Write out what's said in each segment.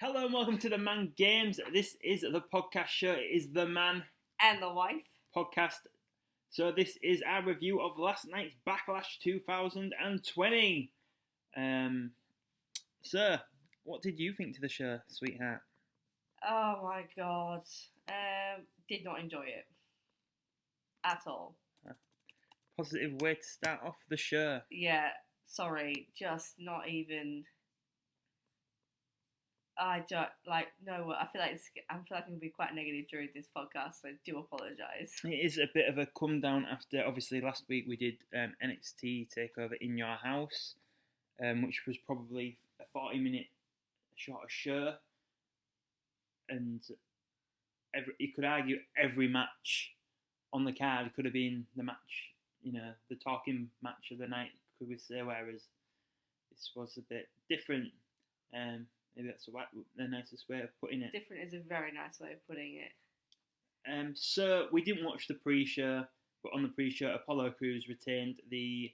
Hello and welcome to the Man Games. This is the podcast show. It is the Man And the wife. podcast. So this is our review of last night's Backlash 2020. Sir, what did you think to the show, sweetheart? Oh my god. Did not enjoy it. At all. Positive way to start off the show. Yeah, sorry. Just not even. I don't no. I feel like I'm gonna be quite negative during this podcast, so I do apologise. It is a bit of a come down after obviously last week we did NXT Takeover in Your House, which was probably a 40-minute shorter show, and you could argue every match on the card could have been the match, the talking match of the night, could we say? Whereas this was a bit different. Maybe that's the nicest way of putting it. Different is a very nice way of putting it. So we didn't watch the pre-show, but on the pre-show, Apollo Crews retained the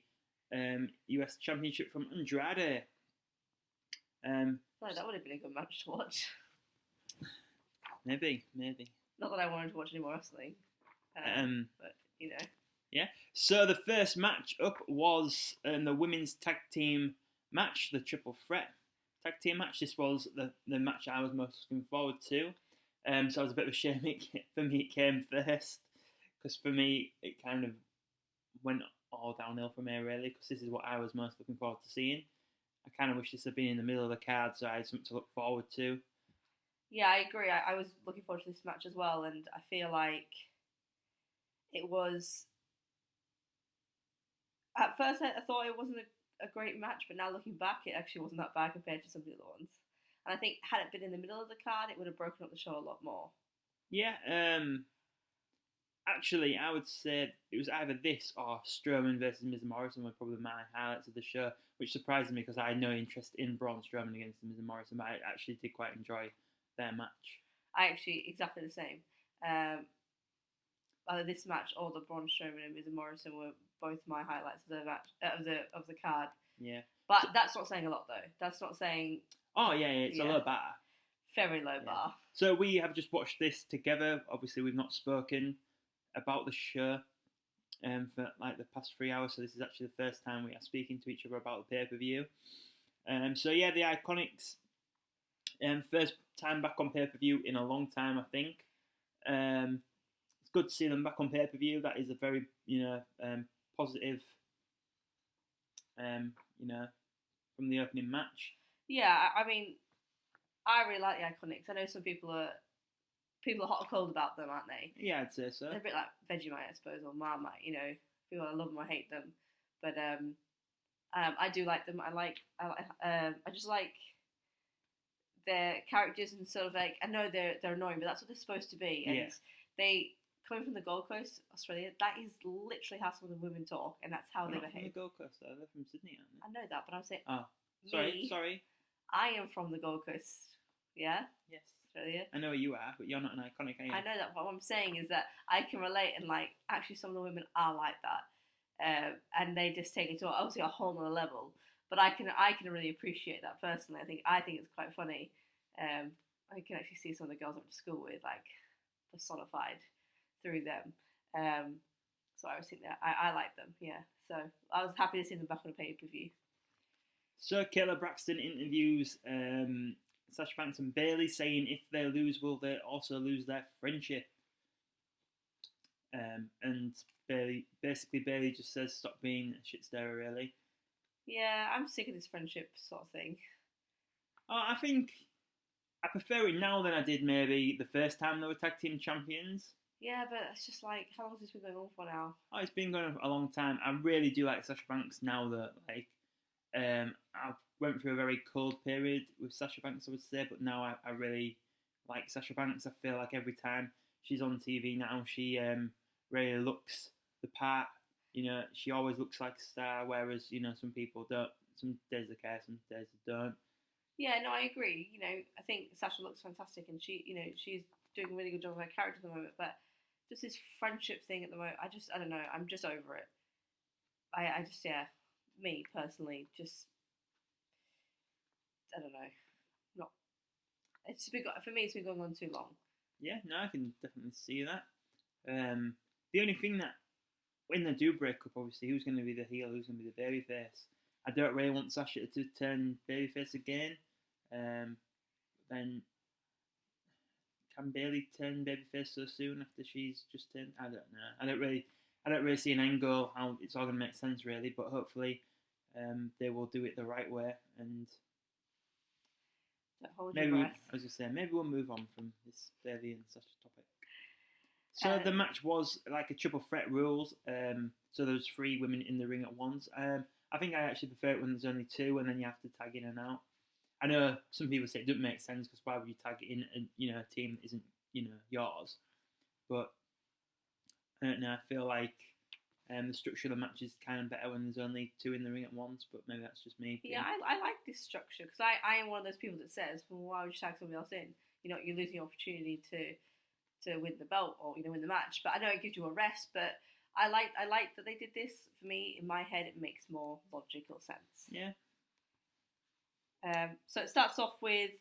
US Championship from Andrade. I feel like that would have been a good match to watch. Maybe. Not that I wanted to watch any more wrestling, but Yeah. So the first match up was the women's tag team match, the Triple Threat tag team match. This was the match I was most looking forward to. So it was a bit of a shame for me it came first, because for me it kind of went all downhill from here really, because this is what I was most looking forward to seeing. I kind of wish this had been in the middle of the card so I had something to look forward to. Yeah, I agree. I was looking forward to this match as well, and I feel like it was. At first, I thought it wasn't a great match, but now looking back, it actually wasn't that bad compared to some of the other ones. And I think had it been in the middle of the card, it would have broken up the show a lot more. Yeah, actually, I would say it was either this or Strowman versus Miz Morrison were probably my highlights of the show, which surprised me because I had no interest in Braun Strowman against Miz Morrison, but I actually did quite enjoy their match. I actually, exactly the same. Either this match or the Braun Strowman and Miz Morrison were both my highlights of the match of the card. Yeah, but that's not saying a lot though. That's not saying. Oh yeah, it's a low bar. Very low bar. So we have just watched this together. Obviously, we've not spoken about the show for like the past 3 hours. So this is actually the first time we are speaking to each other about the pay-per-view. So yeah, the Iconics. First time back on pay-per-view in a long time, I think. It's good to see them back on pay-per-view. That is a very, positive, from the opening match. Yeah, I mean, I really like the Iconics. I know some people are hot or cold about them, aren't they? Yeah, I'd say so. They're a bit like Vegemite, I suppose, or Marmite. People love them or hate them, but I do like them. I just like their characters and sort of like, I know they're annoying, but that's what they're supposed to be. And they coming from the Gold Coast, Australia, that is literally how some of the women talk, and that's how they behave. From the Gold Coast, though. They're from Sydney, aren't they? I know that, but I'm saying. Oh, sorry. I am from the Gold Coast. Yeah. Yes. Australia. I know where you are, but you're not an Iconic, are you? I know that. What I'm saying is that I can relate, and like actually, some of the women are like that, and they just take it to obviously a whole nother level. But I can really appreciate that personally. I think it's quite funny. I can actually see some of the girls I went to school with like personified through them. So I always think that I like them. Yeah. So I was happy to see them back on a pay-per-view. So Kayla Braxton interviews Sasha Banks and Bayley, saying if they lose, will they also lose their friendship? And Bayley just says stop being a shit stirrer, really. Yeah, I'm sick of this friendship sort of thing. Oh, I think I prefer it now than I did maybe the first time they were tag team champions. Yeah, but it's just like, how long has this been going on for now? Oh, it's been going on a long time. I really do like Sasha Banks now that, like, I went through a very cold period with Sasha Banks, I would say, but now I really like Sasha Banks. I feel like every time she's on TV now, she really looks the part. She always looks like a star, whereas, some people don't. Some days they care, some days they don't. Yeah, no, I agree. I think Sasha looks fantastic, and she's doing a really good job of her character at the moment, but just this friendship thing at the moment, I don't know, I'm just over it. I just, me personally, just, I don't know, It's been for me. It's been going on too long. Yeah, no, I can definitely see that. The only thing that when they do break up, obviously, who's going to be the heel, who's going to be the babyface? I don't really want Sasha to turn babyface again. Then can Bayley turn babyface so soon after she's just turned? I don't know. I don't really see an angle how it's all going to make sense really. But hopefully, they will do it the right way. And Don't hold maybe your breath. I was going to say maybe we'll move on from this Bayley and Sasha topic. So the match was like a triple threat rules. So there was 3 women in the ring at once. I think I actually prefer it when there's only 2 and then you have to tag in and out. I know some people say it doesn't make sense because why would you tag in a team that isn't yours? But I don't know. I feel like the structure of the match is kind of better when there's only 2 in the ring at once. But maybe that's just me. Yeah, I like this structure because I am one of those people that says, well, why would you tag somebody else in? You're losing the opportunity to win the belt or win the match. But I know it gives you a rest. But I like that they did this. For me, in my head, it makes more logical sense. Yeah. So it starts off with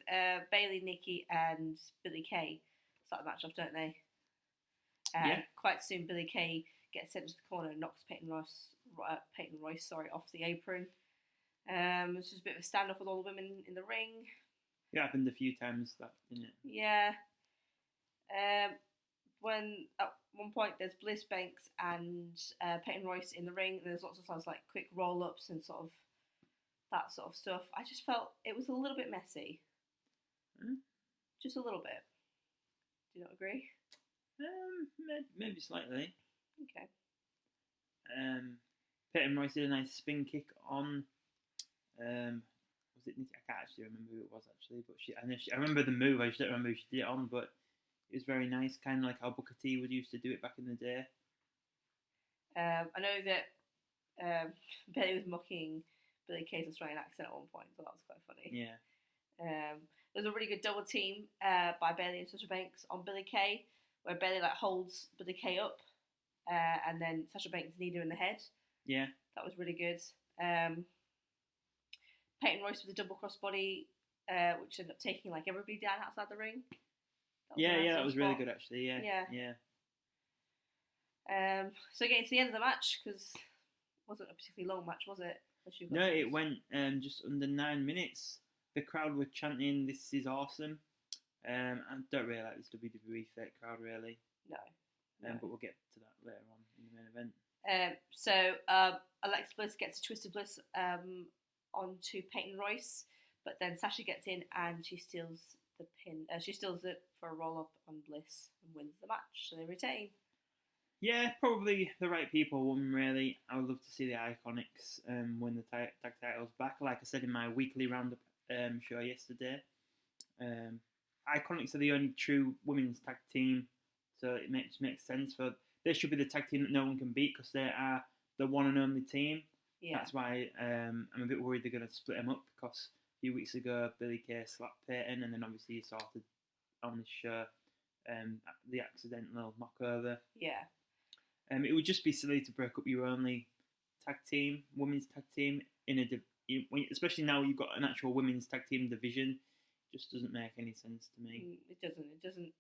Bayley, Nikki, and Billie Kay start the match off, don't they? Yeah. Quite soon, Billie Kay gets sent to the corner and knocks Peyton Royce, off the apron. It's just a bit of a standoff with all the women in the ring. It happened a few times, that didn't it? Yeah. When at one point there's Bliss, Banks, and Peyton Royce in the ring, and there's lots of times like quick roll-ups and sort of that sort of stuff. I just felt it was a little bit messy. Just a little bit. Do you not agree? Maybe slightly. Okay. Peyton Royce did a nice spin kick on. Was it Nikki? I can't actually remember who it was actually, but I remember the move. I just don't remember who she did it on, but it was very nice, kind of like how Booker T would used to do it back in the day. I know that Bayley was mocking Billie Kay's Australian accent at one point, so that was quite funny. Yeah. There's a really good double team by Bayley and Sasha Banks on Billie Kay, where Bayley holds Billie Kay up, and then Sasha Banks kneed her in the head. Yeah. That was really good. Peyton Royce with a double crossbody, which ended up taking everybody down outside the ring. That was really good actually. Yeah. So getting to the end of the match, because it wasn't a particularly long match, was it? No, it went just under 9 minutes. The crowd were chanting, "This is awesome." I don't really like this WWE fake crowd, really. No. But we'll get to that later on in the main event. So Alexa Bliss gets a Twisted Bliss onto Peyton Royce, but then Sasha gets in and she steals the pin. She steals it for a roll-up on Bliss and wins the match, so they retain. Yeah, probably the right people won, really. I would love to see the Iconics win the tag titles back. Like I said in my weekly roundup show yesterday, Iconics are the only true women's tag team, so it makes sense. They should be the tag team that no one can beat because they are the one and only team. Yeah. That's why I'm a bit worried they're going to split them up because a few weeks ago Billie Kay slapped Peyton, and then obviously you saw on this show the accidental knockover. Yeah. It would just be silly to break up your only tag team, women's tag team, especially now you've got an actual women's tag team division. It just doesn't make any sense to me. It doesn't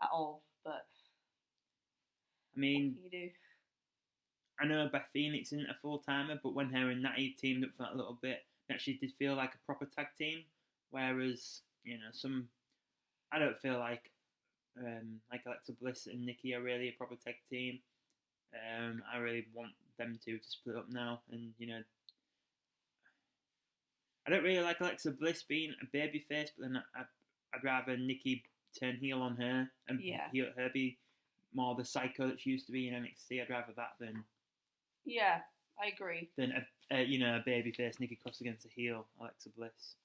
at all. But I mean, what can you do? I know Beth Phoenix isn't a full-timer, but when her and Natty teamed up for that little bit, it actually did feel like a proper tag team. Whereas, I don't feel like Alexa Bliss and Nikki are really a proper tag team. I really want them to split up now, and I don't really like Alexa Bliss being a babyface, but then I'd rather Nikki turn heel on her and her be more the psycho that she used to be in NXT. I'd rather that than I agree. Than a babyface Nikki Cross against a heel Alexa Bliss.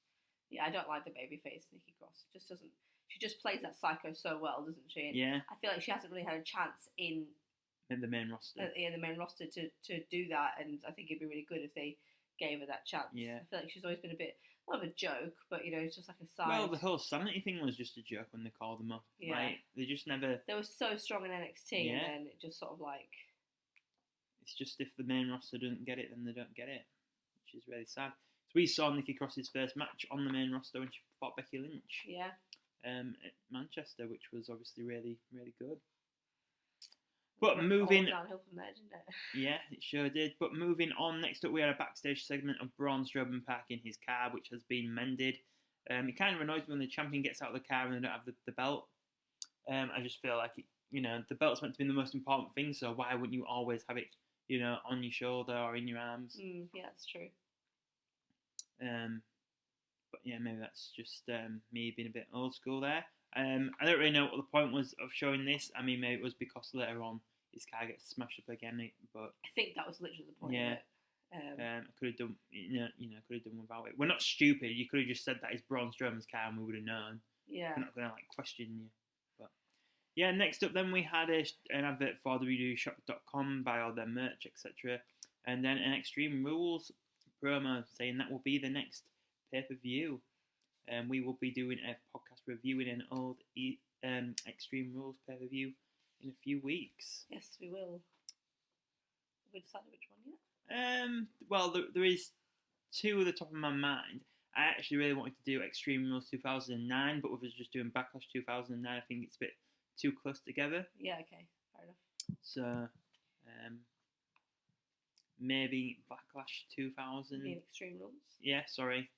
Yeah, I don't like the babyface Nikki Cross. It just doesn't. She just plays that psycho so well, doesn't she? And I feel like she hasn't really had a chance in the main roster. The main roster to do that, and I think it'd be really good if they gave her that chance. Yeah. I feel like she's always been a bit, not of a joke, but it's just like a side. Well, the whole Sanity thing was just a joke when they called them up. Yeah. Right? They just never. They were so strong in NXT, and then it just sort of It's just if the main roster doesn't get it, then they don't get it, which is really sad. So we saw Nikki Cross's first match on the main roster when she fought Becky Lynch. Yeah. At Manchester, which was obviously really, really good. But moving downhill from there, didn't it? Yeah, it sure did. But moving on, next up we had a backstage segment of Braun Strowman parking his car, which has been mended. It kind of annoys me when the champion gets out of the car and they don't have the belt. I just feel like the belt's meant to be the most important thing, so why wouldn't you always have it, on your shoulder or in your arms? Yeah, that's true. But yeah, maybe that's just me being a bit old school there. I don't really know what the point was of showing this. I mean, maybe it was because later on his car gets smashed up again. But I think that was literally the point. Yeah. Of it. I could have done, could have done without it. We're not stupid. You could have just said that it's Braun Strowman's car, and we would have known. Yeah. We're not going to question you. But yeah, next up then we had an advert for www.shop.com, buy all their merch, etc. And then an Extreme Rules promo saying that will be the next pay-per-view. We will be doing a podcast reviewing an old Extreme Rules pay-per-view in a few weeks. Yes, we will. Have we decided which one yet? Well, there is two at the top of my mind. I actually really wanted to do Extreme Rules 2009, but with us just doing Backlash 2009, I think it's a bit too close together. Yeah, okay, fair enough. So, maybe Backlash 2000. You mean Extreme Rules? Yeah, sorry.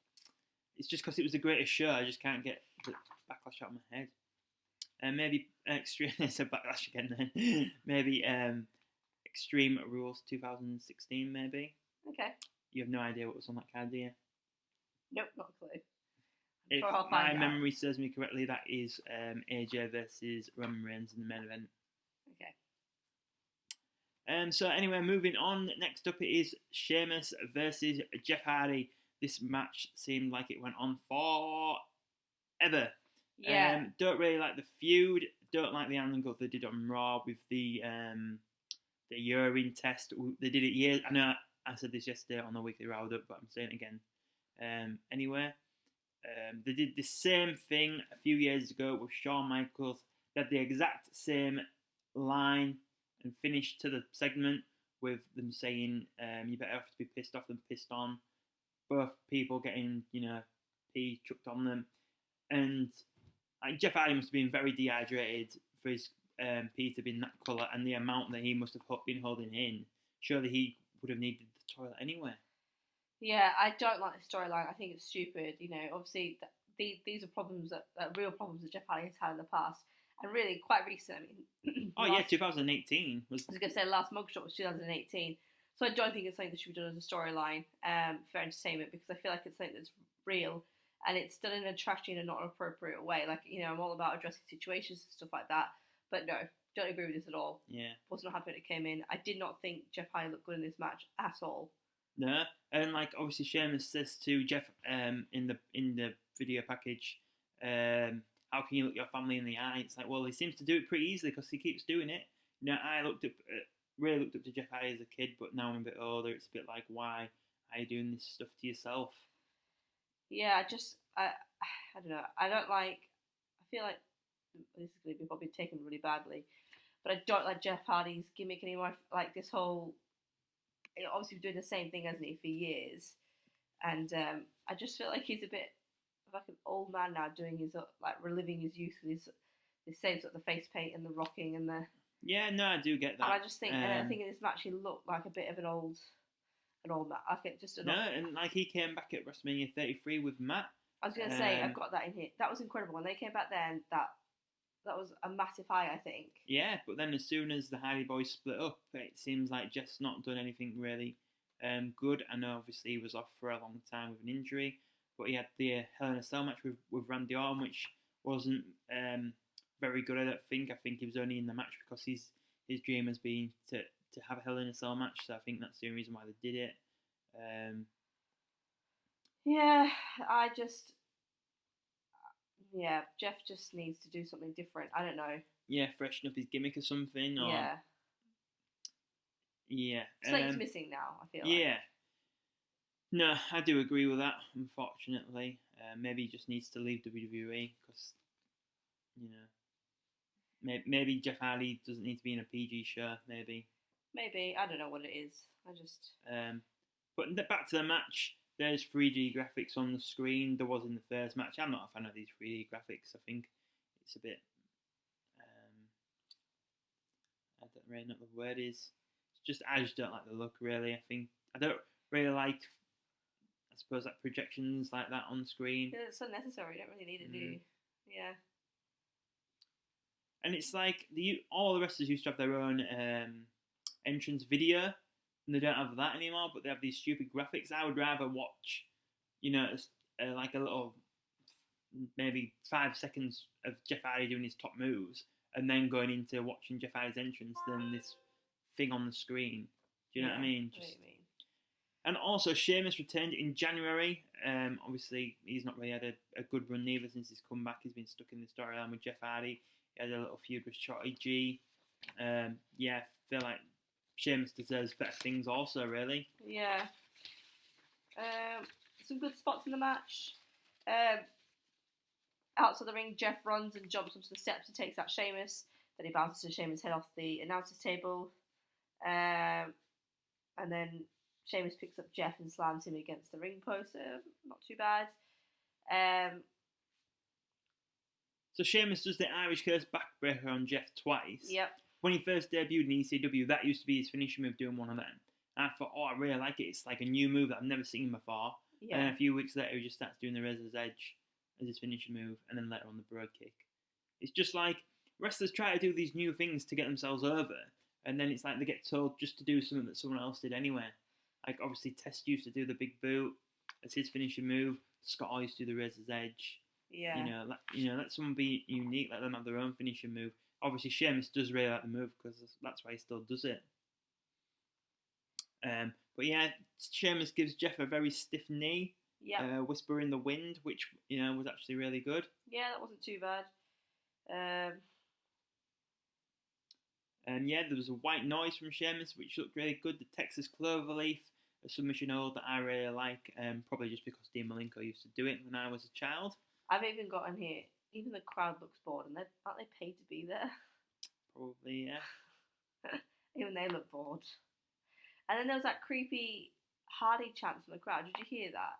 It's just because it was the greatest show. I just can't get the Backlash out of my head. Maybe Extreme. It's a Backlash again then. Maybe Extreme Rules 2016. Maybe. Okay. You have no idea what was on that card, do you? Nope, not a clue. If my memory serves me correctly, that is AJ versus Roman Reigns in the main event. Okay. So anyway, moving on. Next up, it is Sheamus versus Jeff Hardy. This match seemed like it went on forever. Yeah. Don't really like the feud. Don't like the angle they did on Raw with the urine test. They did it years. I know I said this yesterday on the weekly roundup, but I'm saying it again. Anyway, they did the same thing a few years ago with Shawn Michaels. They had the exact same line and finish to the segment with them saying, "You better have to be pissed off than pissed on." Both people getting, pee chucked on them, and Jeff Hardy must have been very dehydrated for his pee to be in that colour, and the amount that he must have been holding in. Surely he would have needed the toilet anyway. Yeah, I don't like the storyline. I think it's stupid. Obviously these are problems real problems that Jeff Hardy has had in the past, and really quite recent. I mean, 2018 was. I was going to say the last mugshot was 2018. So I don't think it's something that should be done as a storyline for entertainment, because I feel like it's something that's real and it's done in a trashy and not an appropriate way. Like, I'm all about addressing situations and stuff like that. But no, don't agree with this at all. Yeah. Was not happy when it came in. I did not think Jeff Hardy looked good in this match at all. No, and obviously Sheamus says to Jeff in the video package, how can you look your family in the eye? It's like, well, he seems to do it pretty easily because he keeps doing it. I really looked up to Jeff Hardy as a kid, but now I'm a bit older. It's a bit like, why are you doing this stuff to yourself? Yeah, I don't know. I feel like this is going to be probably taken really badly, but I don't like Jeff Hardy's gimmick anymore. Like this whole, obviously been doing the same thing, hasn't he, for years, and I just feel like he's a bit like an old man now, doing his reliving his youth with his same sort of the face paint and the rocking and the. Yeah, no, I do get that. And I just think, and I think in this match he looked like a bit of an old man. I think just and he came back at WrestleMania 33 with Matt. I was going to say, I've got that in here. That was incredible. When they came back then, that was a massive high, I think. Yeah, but then as soon as the Hardy Boys split up, it seems like Jeff's not done anything really good. I know obviously he was off for a long time with an injury, but he had the Hell in a Cell match with Randy Orton, which wasn't very good. I don't think. I think he was only in the match because his dream has been to have a Hell in a Cell match. So I think that's the only reason why they did it. Jeff just needs to do something different. I don't know. Yeah, freshen up his gimmick or something. Or, yeah. Something's missing now, I feel like. Yeah. No, I do agree with that, unfortunately. Maybe he just needs to leave WWE because, maybe Jeff Hardy doesn't need to be in a PG show, maybe. Maybe. I don't know what it is. I just... But back to the match. there's 3D graphics on the screen. There was in the first match. I'm not a fan of these 3D graphics. I think it's a bit. I don't really know what the word is. It's just I just don't like the look really. I think I don't really like. I suppose like projections like that on screen. Yeah, it's unnecessary. You don't really need it, do you? Yeah. And it's like all the wrestlers used to have their own entrance video, and they don't have that anymore. But they have these stupid graphics. I would rather watch, like a little, maybe 5 seconds of Jeff Hardy doing his top moves, and then going into watching Jeff Hardy's entrance than this thing on the screen. Do you know what I mean? I know what you mean. And also, Sheamus returned in January. Obviously, he's not really had a good run neither since his comeback. He's been stuck in the storyline with Jeff Hardy. He had a little feud with Shotty G. I feel like Sheamus deserves better things also, really. Yeah. Some good spots in the match. Outside the ring, Jeff runs and jumps onto the steps and takes out Sheamus. Then he bounces Sheamus' head off the announcer's table. And then Sheamus picks up Jeff and slams him against the ring post. Not too bad. So Sheamus does the Irish Curse backbreaker on Jeff twice. Yep. When he first debuted in ECW, that used to be his finishing move, doing one of them. And I thought, I really like it. It's like a new move that I've never seen before. Yeah. And then a few weeks later, he just starts doing the Razor's Edge as his finishing move, and then later on the Broad Kick. It's just like wrestlers try to do these new things to get themselves over, and then it's like they get told just to do something that someone else did anyway. Like obviously Test used to do the Big Boot as his finishing move. Scott used to do the Razor's Edge. Yeah. Let someone be unique. Let them have their own finishing move. Obviously, Sheamus does really like the move because that's why he still does it. But yeah, Sheamus gives Jeff a very stiff knee. Yeah. Whisper in the Wind, which was actually really good. Yeah, that wasn't too bad. There was a white noise from Sheamus, which looked really good. The Texas Cloverleaf, a submission hold that I really like. Probably just because Dean Malenko used to do it when I was a child. I've even got in here. Even the crowd looks bored, and aren't they paid to be there? Probably, yeah. Even they look bored. And then there was that creepy Hardy chant from the crowd. Did you hear that?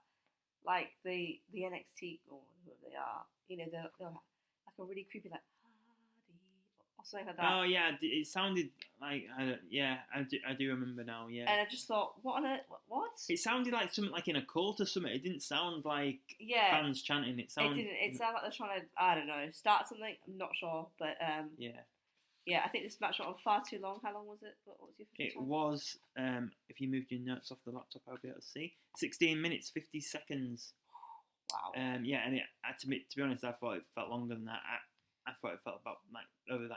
Like the NXT or whoever they are, they're like a really creepy like Hardy or something like that. Oh yeah, it sounded like I do remember now. Yeah. And I just thought, what on earth? What? It sounded like something like in a cult or something. It didn't sound like fans chanting. It sounded. It didn't. It sounded like they're trying to, I don't know, start something. I'm not sure, but yeah. I think this match went on far too long. How long was it? What was your It time? was, if you moved your notes off the laptop, I'll be able to see. 16 minutes, 50 seconds. Wow. And to be honest, I thought it felt longer than that. I thought it felt about over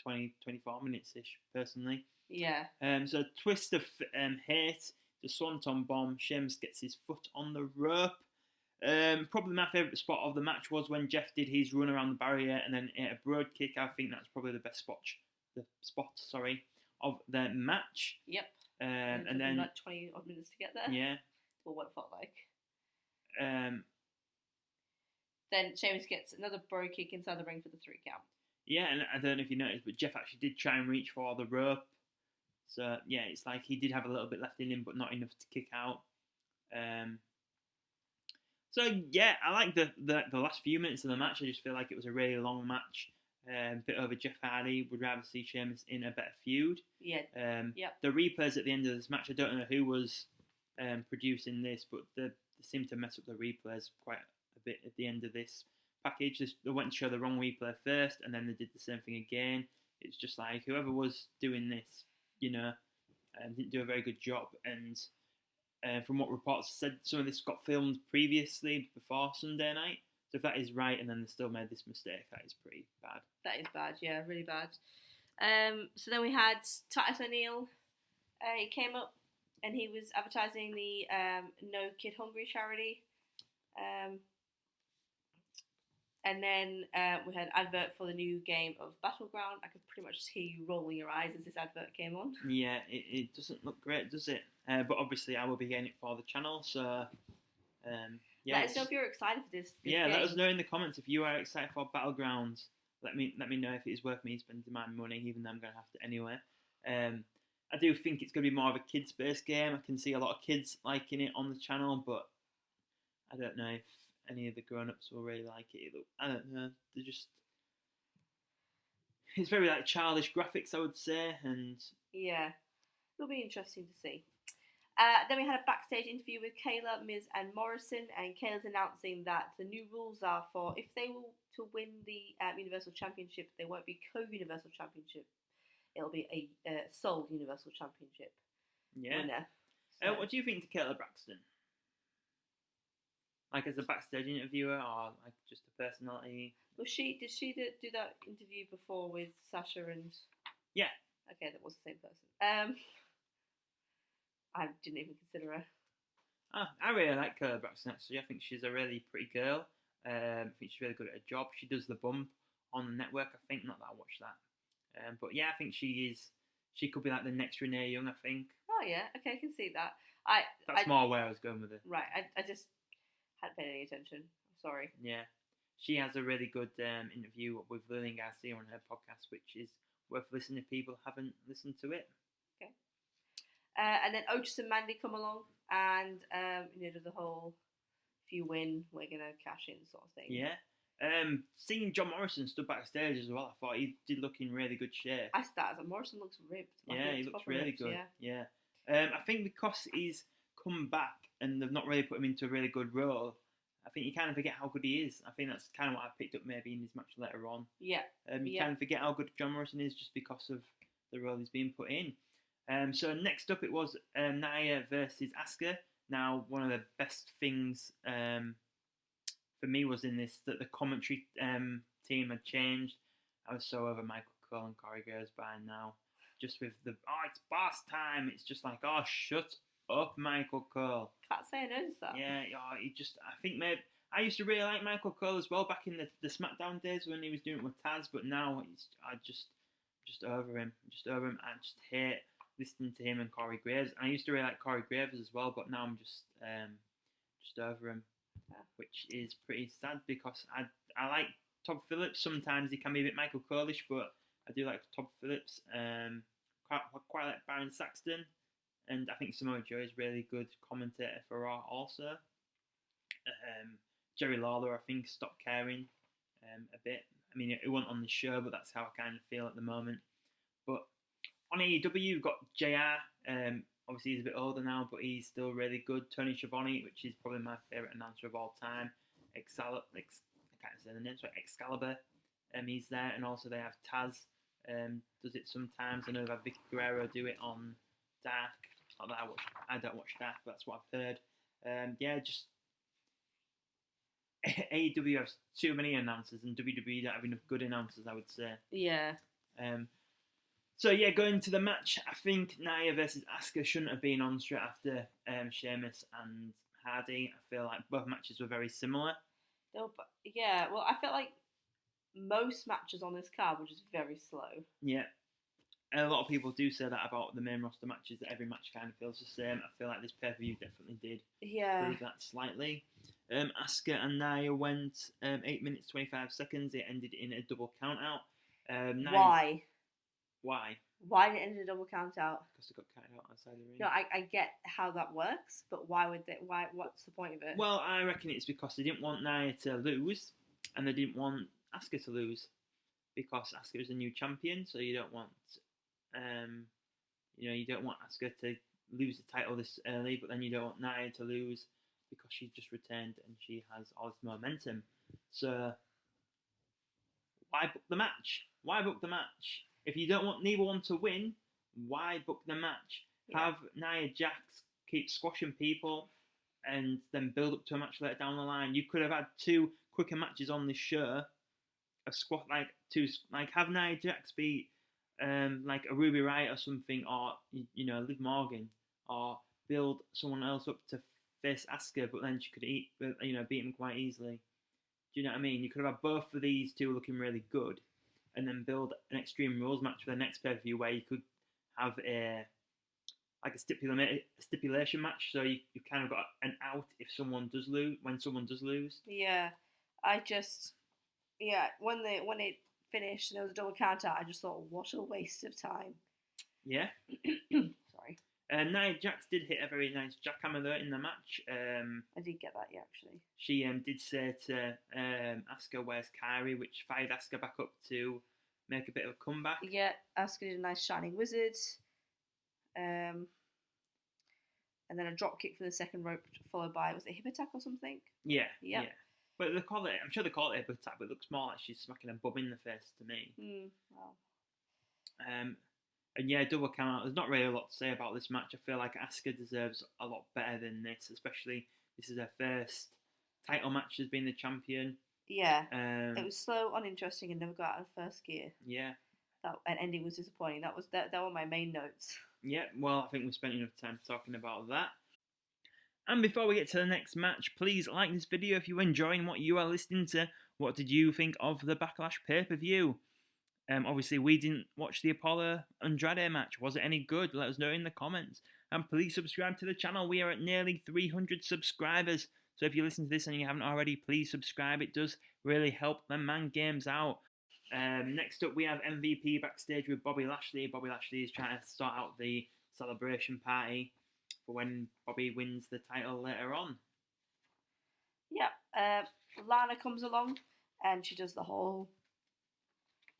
20, 24 minutes-ish, personally. Yeah. So twist of hate, the Swanton Bomb. Sheamus gets his foot on the rope. Probably my favourite spot of the match was when Jeff did his run around the barrier and then hit a Broad Kick. I think that's probably the best spot of the match. Yep. And then like 20 odd minutes to get there. Yeah. Or what it felt like. Then Sheamus gets another Broad Kick inside the ring for the 3 count. Yeah, and I don't know if you noticed, but Jeff actually did try and reach for the rope. So yeah, it's like he did have a little bit left in him, but not enough to kick out. So yeah, I like the last few minutes of the match. I just feel like it was a really long match. A bit over Jeff Hardy. Would rather see Sheamus in a better feud. Yeah. The replays at the end of this match, I don't know who was producing this, but they seemed to mess up the replays quite a bit at the end of this package. They went to show the wrong replay first, and then they did the same thing again. It's just like whoever was doing this, didn't do a very good job. And from what reports said, some of this got filmed previously before Sunday night. So if that is right, and then they still made this mistake, that is pretty bad. That is bad, yeah, really bad. So then we had Titus O'Neil. He came up and he was advertising the No Kid Hungry charity. And then we had an advert for the new game of Battleground. I could pretty much hear you rolling your eyes as this advert came on. Yeah, it doesn't look great, does it? But obviously I will be getting it for the channel, so... let us know if you're excited for this yeah, game. let us know in the comments if you are excited for Battlegrounds. Let me know if it is worth me spending my money, even though I'm going to have to anyway. I do think it's going to be more of a kids-based game. I can see a lot of kids liking it on the channel, but I don't know if any of the grown-ups will really like it. I don't know. They're just... It's very like childish graphics, I would say, and Yeah, it'll be interesting to see. Then we had a backstage interview with Kayla, Miz, and Morrison, and Kayla's announcing that the new rules are for if they will to win the Universal Championship, they won't be co-Universal Championship. It'll be a sole Universal Championship winner. So. What do you think to Kayla Braxton? Like as a backstage interviewer, or like just a personality? Did she do that interview before with Sasha and? Yeah. Okay, that was the same person. I didn't even consider her. I really like Kayla Braxton, actually. I think she's a really pretty girl. I think she's really good at her job. She does the bump on the network, I think. Not that I watched that. But yeah, I think she could be like the next Renee Young, I think. Oh yeah, okay, I can see that. That's more where I was going with it. Right, I just hadn't paid any attention. I'm sorry. Yeah. She has a really good interview with Lillian Garcia on her podcast, which is worth listening if people haven't listened to it. Okay. And then Otis and Mandy come along and do the whole if you win, we're gonna cash in sort of thing. Yeah. Seeing John Morrison stood backstage as well, I thought he did look in really good shape. I started that. Morrison looks ripped. Yeah, he looks really good. Yeah. I think because he's come back and they've not really put him into a really good role, I think you kind of forget how good he is. I think that's kind of what I picked up maybe in his match later on. Yeah. You kind of forget how good John Morrison is just because of the role he's being put in. So next up it was Nia versus Asuka. Now, one of the best things for me was in this that the commentary team had changed. I was so over Michael Cole and Corey Graves by now. Just with the, it's boss time. It's just like, shut up, Michael Cole. Can't say I noticed that. Yeah, I think maybe, I used to really like Michael Cole as well back in the SmackDown days when he was doing it with Taz, but now I'm just over him. I just hate listening to him and Corey Graves. And I used to really like Corey Graves as well, but now I'm just over him, which is pretty sad because I like Todd Phillips. Sometimes he can be a bit Michael Cole-ish, but I do like Todd Phillips. Quite like Baron Saxton, and I think Samoa Joe is really good commentator for Raw also. Jerry Lawler, I think, stopped caring a bit. I mean, it wasn't on the show, but that's how I kind of feel at the moment. But on AEW, you've got JR. Obviously, he's a bit older now, but he's still really good. Tony Schiavone, which is probably my favourite announcer of all time. I can't say the name, so Excalibur. He's there, and also they have Taz. Does it sometimes. I know they've had Vicky Guerrero do it on Dark. Not that I don't watch Dark, but that's what I've heard. Just AEW has too many announcers, and WWE don't have enough good announcers, I would say. Yeah. Going to the match, I think Nia versus Asuka shouldn't have been on straight after Sheamus and Hardy. I feel like both matches were very similar. No, but yeah, well, I felt like most matches on this card were just very slow. Yeah. A lot of people do say that about the main roster matches, that every match kind of feels the same. I feel like this pay-per-view definitely did prove that slightly. Asuka and Nia went 8 minutes 25 seconds. It ended in a double count out. Why? Why did it end in a double count out? Because they got counted out outside the ring. No, I get how that works, but why would they? Why? What's the point of it? Well, I reckon it's because they didn't want Nia to lose, and they didn't want Asuka to lose, because Asuka is a new champion, so you don't want, you don't want Asuka to lose the title this early, but then you don't want Nia to lose because she just returned and she has all this momentum. So why book the match? If you don't want neither one to win, why book the match? Yeah. Have Nia Jax keep squashing people and then build up to a match later down the line. You could have had two quicker matches on this show. Have Nia Jax beat like a Ruby Riott or something, or Liv Morgan, or build someone else up to face Asuka, but then she could beat him quite easily. Do you know what I mean? You could have had both of these two looking really good, and then build an Extreme Rules match for the next pay-per-view where you could have a stipulation match, so you kind of got an out if someone does lose, when someone does lose. Yeah, when it finished and there was a double count out, I just thought, what a waste of time. Yeah. Sorry. Nia Jax did hit a very nice jackhammer though in the match. I did get that, yeah, actually. She did say to Asuka, "Where's Kairi?" which fired Asuka back up to make a bit of a comeback. Yeah, Asuka did a nice shining wizard. And then a drop kick for the second rope, followed by, was it a hip attack or something? Yeah, Yep. yeah. But they call it, I'm sure they call it a hip attack, but it looks more like she's smacking a bum in the face to me. Well. And yeah, double count out. There's not really a lot to say about this match. I feel like Asuka deserves a lot better than this, especially this is her first title match as being the champion. Yeah, it was slow, uninteresting, and never got out of first gear. Yeah. That and ending was disappointing. That were my main notes. Yeah, well, I think we spent enough time talking about that. And before we get to the next match, please like this video if you're enjoying what you are listening to. What did you think of the Backlash pay-per-view? Obviously, we didn't watch the Apollo Andrade match. Was it any good? Let us know in the comments. And please subscribe to the channel. We are at nearly 300 subscribers. So if you listen to this and you haven't already, please subscribe. It does really help TheMan games out. Next up, we have MVP backstage with Bobby Lashley. Bobby Lashley is trying to start out the celebration party for when Bobby wins the title later on. Yeah, Lana comes along and she does the whole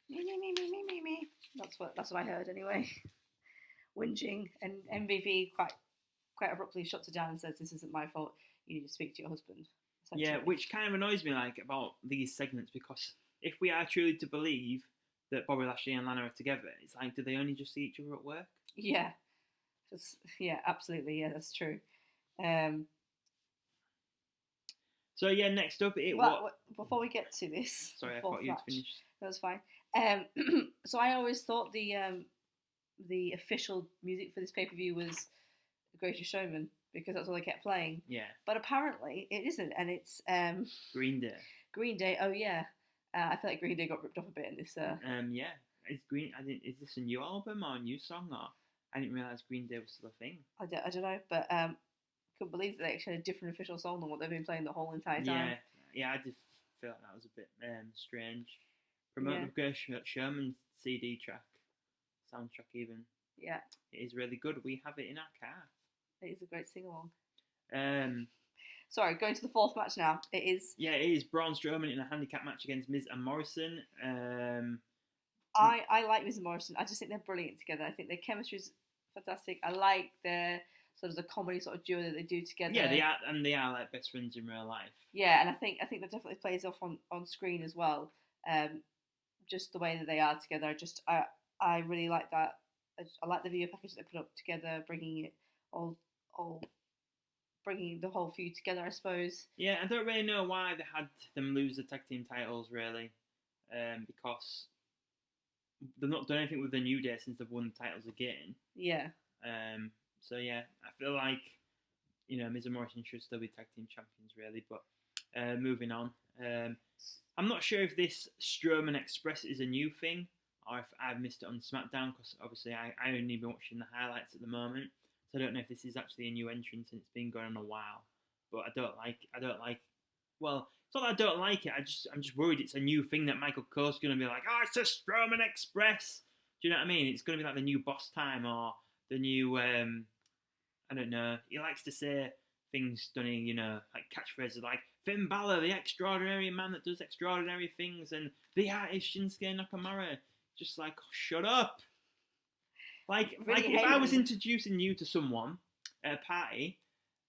me. That's what I heard anyway. Whinging, and MVP quite abruptly shuts her down and says, "This isn't my fault. You need to speak to your husband." Yeah, which kind of annoys me about these segments, because if we are truly to believe that Bobby Lashley and Lana are together, it's like, do they only just see each other at work? Yeah, absolutely. Yeah, that's true. So yeah, next up before we get to this, sorry, I thought you'd finished. That was fine. So I always thought the official music for this pay-per-view was The Greatest Showman, because that's all they kept playing. Yeah. But apparently it isn't, and it's Green Day. Green Day. Oh yeah. I feel like Green Day got ripped off a bit in this. Yeah. Is this a new album or a new song, or I didn't realise Green Day was still a thing. I don't know, but couldn't believe that they actually had a different official song than what they've been playing the whole entire time. Yeah, I did feel like that was a bit strange. Promote the Greatest Showman CD track, soundtrack even. Yeah. It is really good. We have it in our car. It is a great sing-along. Um, Sorry, going to the fourth match now. It is. Yeah, it is Braun Strowman in a handicap match against Miz and Morrison. I like Miz and Morrison. I just think they're brilliant together. I think their chemistry is fantastic. I like their sort of the comedy sort of duo that they do together. Yeah, they are like best friends in real life. Yeah, and I think that definitely plays off on screen as well. Just the way that they are together. I really like that. I like the video package that they put up together, bringing it all bringing the whole feud together, I suppose. Yeah, I don't really know why they had them lose the tag team titles, really, because they've not done anything with the New Day since they've won the titles again. Yeah. So yeah, I feel like Miz and Morrison should still be tag team champions, really. But moving on, I'm not sure if this Strowman Express is a new thing or if I've missed it on SmackDown, because obviously I only been watching the highlights at the moment. So I don't know if this is actually a new entrance and it's been going on a while. But I don't like. Well, it's not that I don't like it. I'm just worried it's a new thing that Michael Cole's going to be like, it's a Strowman Express. Do you know what I mean? It's going to be like the new Boss Time or the new. I don't know. He likes to say things stunning, like catchphrases like Finn Balor, the extraordinary man that does extraordinary things, and the artist Shinsuke Nakamura. Just like, shut up. Like if I was introducing you to someone at a party,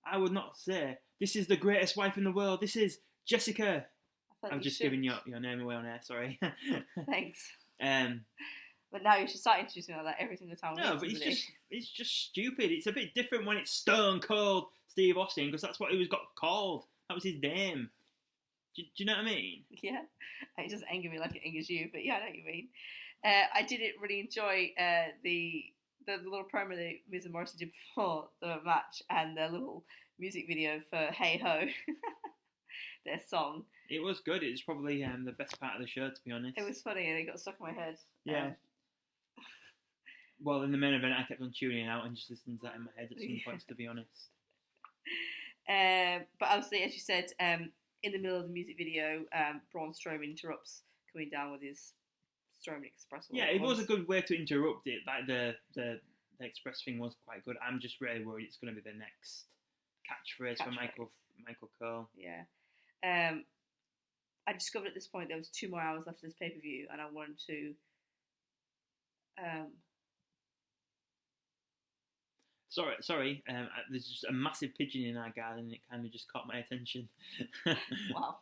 I would not say, this is the greatest wife in the world, this is Jessica. I'm just giving your name away on air, sorry. Thanks. But now you should start introducing like that every single time. No, but it's just stupid. It's a bit different when it's Stone Cold Steve Austin, because that's what he got called. That was his name. Do you know what I mean? Yeah. It doesn't anger me like it angers you, but yeah, I know what you mean. I didn't really enjoy the little promo that Miz and Morrison did before the match and their little music video for Hey Ho, their song. It was good. It was probably the best part of the show, to be honest. It was funny and it got stuck in my head. Yeah. Well, in the main event, I kept on tuning out and just listening to that in my head at some points, to be honest. But obviously, as you said, in the middle of the music video, Braun Strowman interrupts coming down with his Strowman Express. Yeah, it was a good way to interrupt it, like the the Express thing was quite good. I'm just really worried it's going to be the next catchphrase for Michael Cole. Yeah. I discovered at this point there was 2 more hours left of this pay-per-view, and I wanted to. Sorry. There's just a massive pigeon in our garden, and it kind of just caught my attention. Wow.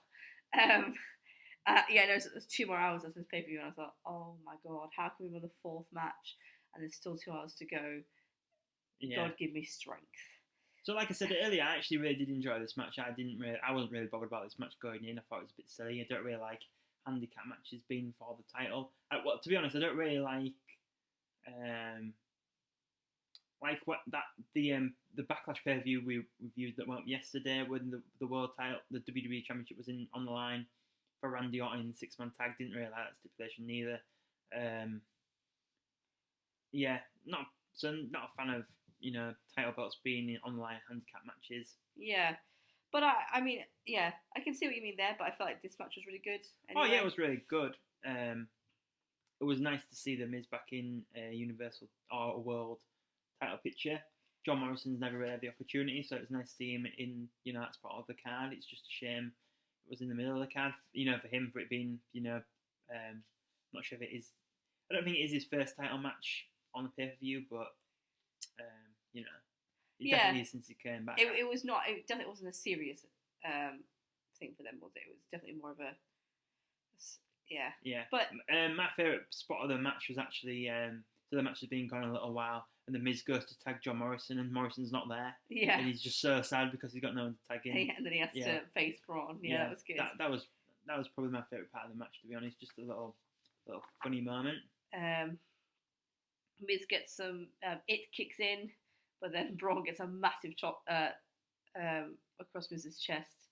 There's 2 more hours after this pay-per-view, and I thought, oh my god, how can we win the 4th match, and there's still 2 hours to go? Yeah. God, give me strength. So, like I said earlier, I actually really did enjoy this match. I wasn't really bothered about this match going in. I thought it was a bit silly. I don't really like handicap matches being for the title. To be honest, I don't really like the Backlash pay-per-view we reviewed that went up yesterday when the world title, the WWE Championship was on the line for Randy Orton in the 6-man tag. Didn't really like that stipulation neither. Not a fan of title belts being in online handicap matches. Yeah, but I mean, yeah, I can see what you mean there. But I felt like this match was really good. Anyway. Oh yeah, it was really good. It was nice to see the Miz back in a Universal or a World title picture. John Morrison's never really had the opportunity, so it's nice to see him in. That's part of the card. It's just a shame it was in the middle of the card. For him, for it being, not sure if it is. I don't think it is his first title match on the pay-per-view, but it definitely is since he came back. It was not. It definitely wasn't a serious thing for them, was it? It was definitely more of a. Yeah. Yeah. But my favourite spot of the match was actually so the match has been going a little while, and the Miz goes to tag John Morrison, and Morrison's not there. Yeah. And he's just so sad because he's got no one to tag in. And then he has to face Braun. Yeah, that was good. That was probably my favourite part of the match, to be honest. Just a little funny moment. Miz gets some it kicks in, but then Braun gets a massive chop across Miz's chest.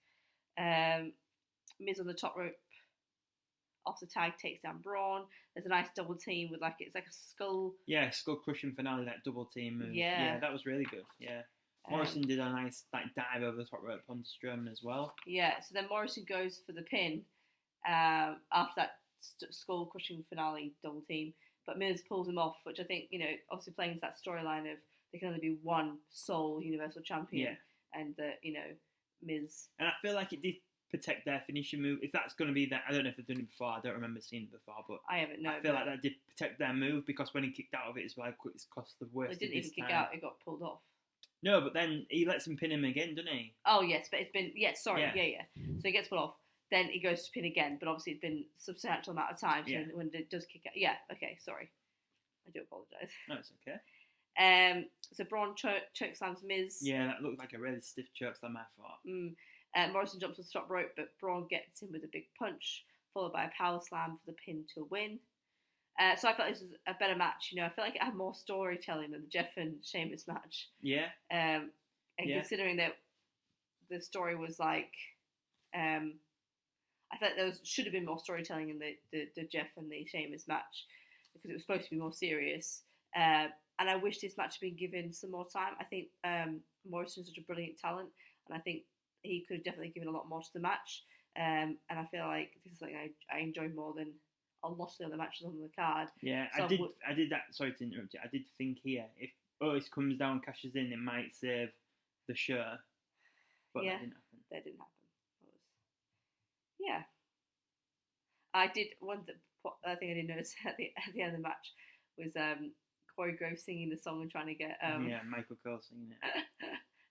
Miz on the top rope off the tag takes down Braun. There's a nice double team with it's like a skull. Yeah, skull crushing finale, that double team move. Yeah, that was really good. Yeah. Morrison did a nice dive over the top rope on Strowman as well. Yeah, so then Morrison goes for the pin after that skull crushing finale double team, but Miz pulls him off, which I think obviously playing into that storyline of there can only be one sole Universal Champion, and that Miz. And I feel like it did protect their finishing move. If that's going to be that, I don't know if they've done it before. I don't remember seeing it before, but I haven't. No, I feel like that did protect their move because when he kicked out of it, it's cost the worst. It didn't even kick out; it got pulled off. No, but then he lets him pin him again, doesn't he? Oh yes, but it's been So he gets pulled off. Then he goes to pin again, but obviously it's been a substantial amount of time. So when it does kick out, okay, sorry, I do apologise. No, it's okay. So Braun chokeslams Miz. Yeah, that looked like a really stiff chokeslam, I thought. Morrison jumps on the top rope, but Braun gets him with a big punch, followed by a power slam for the pin to win. So I felt this was a better match. I felt like it had more storytelling than the Jeff and Sheamus match. Yeah. Considering that the story was I thought there should have been more storytelling in the Jeff and the Sheamus match because it was supposed to be more serious. And I wish this match had been given some more time. I think Morrison's such a brilliant talent, and I think he could have definitely given a lot more to the match. And I feel like this is something I enjoy more than a lot of the other matches on the card. Yeah, so I did that. Sorry to interrupt you. I did think here if Otis comes down, cashes in, it might save the show. But that didn't happen. That didn't happen. Yeah. I did one thing I didn't notice at the end of the match was Corey Groves singing the song and trying to get Michael Cole singing it.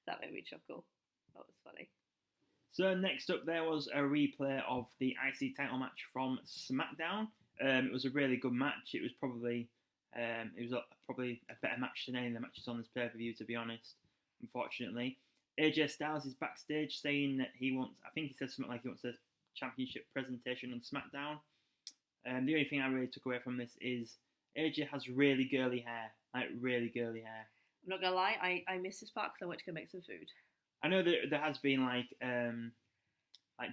That made me chuckle. That was funny. So next up there was a replay of the IC title match from SmackDown. It was a really good match. It was probably probably a better match than any of the matches on this pay-per-view, to be honest, unfortunately. AJ Styles is backstage saying that he said something like he wants a championship presentation on SmackDown. The only thing I really took away from this is AJ has really girly hair. Really girly hair. I'm not gonna lie, I missed this part because I went to go make some food. I know that there has been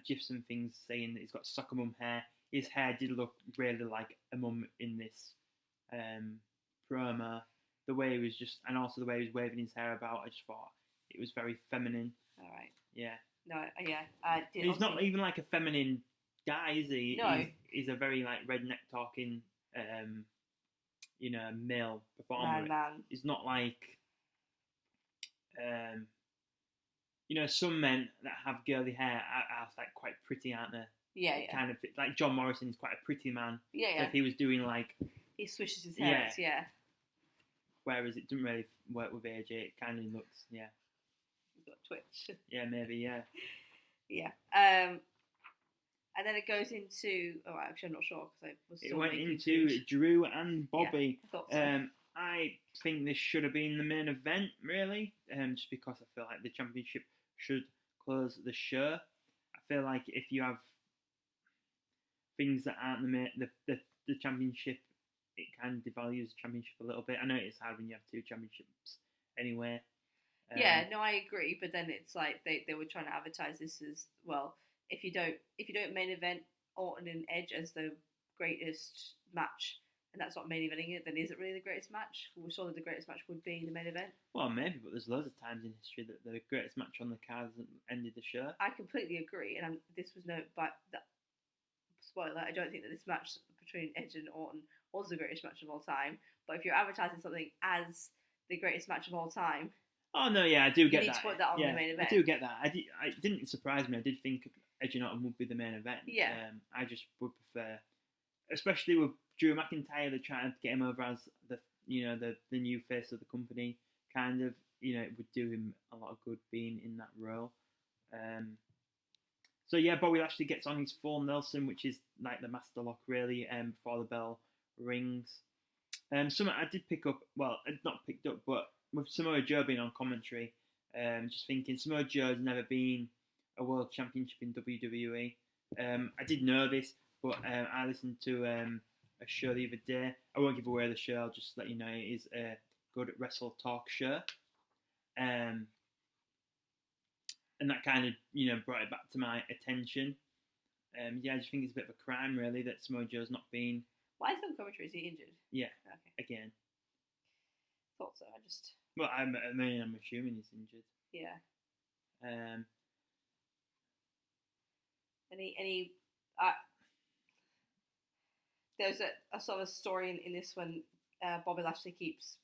gifs and things saying that he's got soccer mum hair. His hair did look really like a mum in this promo. The way he was and also the way he was waving his hair about, I just thought it was very feminine. All right. Yeah. No, yeah, I did. He's not even like a feminine guy, is he? No. He's a very redneck talking male performer. Man. It's not like some men that have girly hair are like quite pretty, aren't they? Yeah, It kind of like John Morrison is quite a pretty man. Yeah. So if he was doing like, he swishes his hair. Yeah. Whereas it doesn't really work with AJ. It kind of looks, He's got twitch. Yeah, maybe, yeah. Yeah. And then it goes into. Oh, actually, I'm not sure because I was. It went into Drew and Bobby. Yeah, I thought so. I think this should have been the main event, really, just because I feel like the championship should close the show. I feel like if you have things that aren't the championship, it kind of devalues the championship a little bit. I know it's hard when you have two championships anyway. Yeah, no, I agree. But then it's like they were trying to advertise this as well. If you don't main event Orton and Edge as the greatest match, and that's not main eventing it, then is it really the greatest match? We saw that the greatest match would be the main event. Well, maybe, but there's loads of times in history that the greatest match on the card hasn't ended the show. I completely agree, and this was no, but spoiler. I don't think that this match between Edge and Orton was the greatest match of all time. But if you're advertising something as the greatest match of all time, oh no, yeah, I do get that. You need to put that on the main event. I do get that. It didn't surprise me. I did think Edge and Orton would be the main event. Yeah. I just would prefer, especially with Drew McIntyre, they're trying to get him over as the new face of the company. Kind of, it would do him a lot of good being in that role. So yeah, Bobby Lashley gets on his full Nelson, which is like the master lock really, before the bell rings. Something I did pick up, well, not picked up, but with Samoa Joe being on commentary, just thinking Samoa Joe's never been a world championship in WWE. I did know this, but I listened to a show the other day. I won't give away the show, I'll just let you know it is a good Wrestle Talk show. And that kind of, brought it back to my attention. I just think it's a bit of a crime, really, that Samoa Joe's not been... Why is he on commentary? Is he injured? Yeah, okay. Again. Thought so, I just... Well, I'm assuming he's injured. Yeah. There's a sort of story in this when Bobby Lashley keeps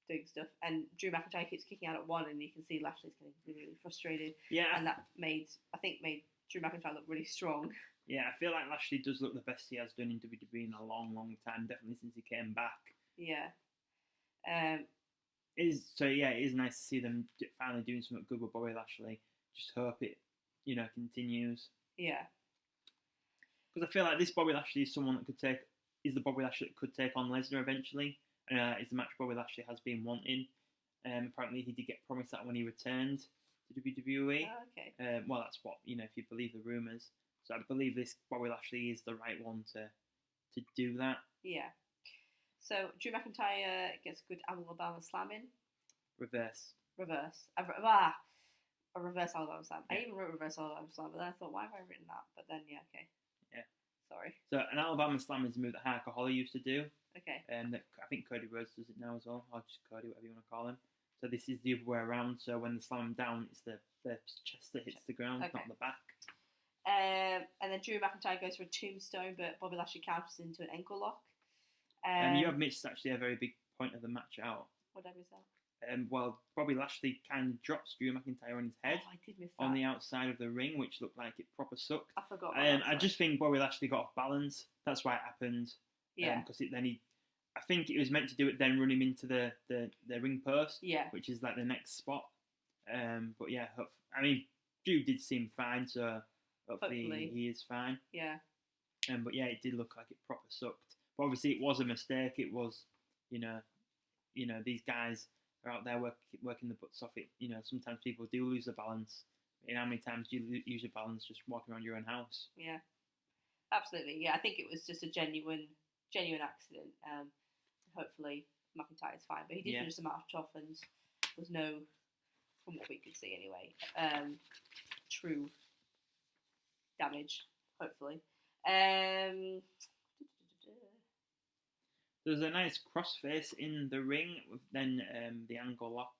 doing stuff and Drew McIntyre keeps kicking out at one, and you can see Lashley's getting really frustrated. Yeah. And that made Drew McIntyre look really strong. Yeah, I feel like Lashley does look the best he has done in WWE in a long, long time, definitely since he came back. Yeah. It is nice to see them finally doing something good with Bobby Lashley. Just hope it, continues. Yeah. Because I feel like this Bobby Lashley is someone that is the Bobby Lashley that could take on Lesnar eventually. Is the match Bobby Lashley has been wanting. Apparently he did get promised that when he returned to WWE. Oh, okay. Well, that's what, if you believe the rumours. So I believe this Bobby Lashley is the right one to do that. Yeah. So Drew McIntyre gets a good Alabama slam in. Reverse. A reverse Alabama slam. Yeah. I even wrote reverse Alabama slam, but then I thought, why have I written that? But then, yeah, okay. Yeah. Sorry. So an Alabama slam is a move that Hardcore Holly used to do. Okay. That I think Cody Rhodes does it now as well, or just Cody, whatever you want to call him. So this is the other way around. So when they slam him down, it's the chest that hits the ground, okay. not the back. And then Drew McIntyre goes for a tombstone, but Bobby Lashley counters into an ankle lock. You have missed actually a very big point of the match out. What did I miss out? Well, Bobby Lashley kind of drops Drew McIntyre on his head. Oh, I did miss that. On the outside of the ring, which looked like it proper sucked. I forgot. I just think Bobby Lashley got off balance. That's why it happened. Yeah. Because I think it was meant to do it, then run him into the ring post. Yeah. Which is like the next spot. But yeah, Drew did seem fine, so hopefully he is fine. Yeah. But yeah, it did look like it proper sucked. But obviously, it was a mistake. It was, these guys are out there working the butts off it. Sometimes people do lose the balance. How many times do you lose your balance just walking around your own house? Yeah, absolutely. Yeah, I think it was just a genuine accident. Hopefully, McIntyre's fine. But he did finish the match off, and was no, from what we could see anyway, true damage. Hopefully. There's a nice crossface in the ring with then the ankle lock.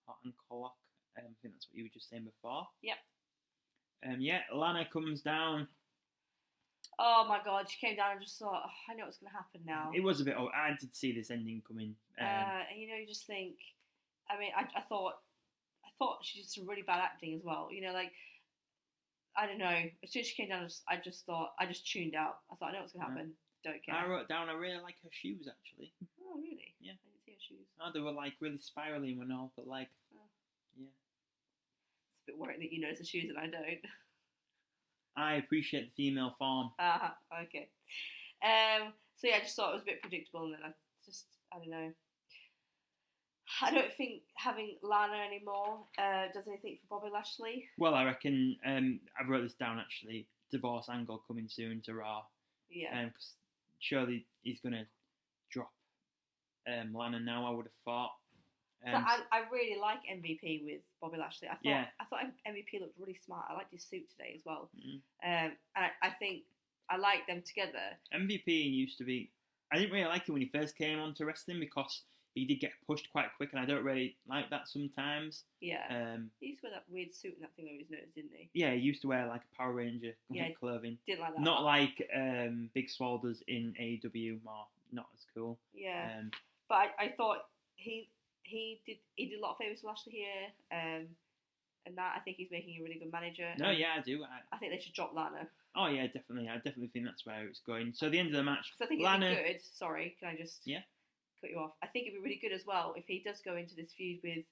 I think that's what you were just saying before. Yep. Lana comes down. Oh my god, she came down and just thought, oh, I know what's going to happen now. It was a bit. Oh, I did see this ending coming. And you just think, I mean, I thought she did some really bad acting as well. Like, I don't know. As soon as she came down, I just thought, I just tuned out. I thought, I know what's going to happen. Don't care. I wrote down, I really like her shoes, actually. Oh, really? Yeah. I didn't see her shoes. Oh, they were like really spirally and all, but like, yeah. It's a bit worrying that you notice the shoes and I don't. I appreciate the female form. Okay. So yeah, I just thought it was a bit predictable, and then I don't know. I don't think having Lana anymore does anything for Bobby Lashley. Well, I reckon I wrote this down actually. Divorce angle coming soon to Raw. Yeah. Because surely he's gonna drop Lana now. I would have thought. I really like MVP with Bobby Lashley. I thought MVP looked really smart. I liked his suit today as well. And I think I like them together. MVP used to be. I didn't really like him when he first came onto wrestling because he did get pushed quite quick, and I don't really like that sometimes. Yeah. He used to wear that weird suit and that thing over his nose, didn't he? Yeah, he used to wear like a Power Ranger clothing. Didn't like that. Not like Big Swole does in AEW, more not as cool. Yeah. But I thought he did a lot of favours to Lashley here, and that I think he's making a really good manager. No, yeah, I do. I think they should drop Lana. Oh yeah, definitely. I definitely think that's where it's going. So the end of the match, because I think Lana, it'd be good. Sorry, can I just cut you off? I think it'd be really good as well if he does go into this feud with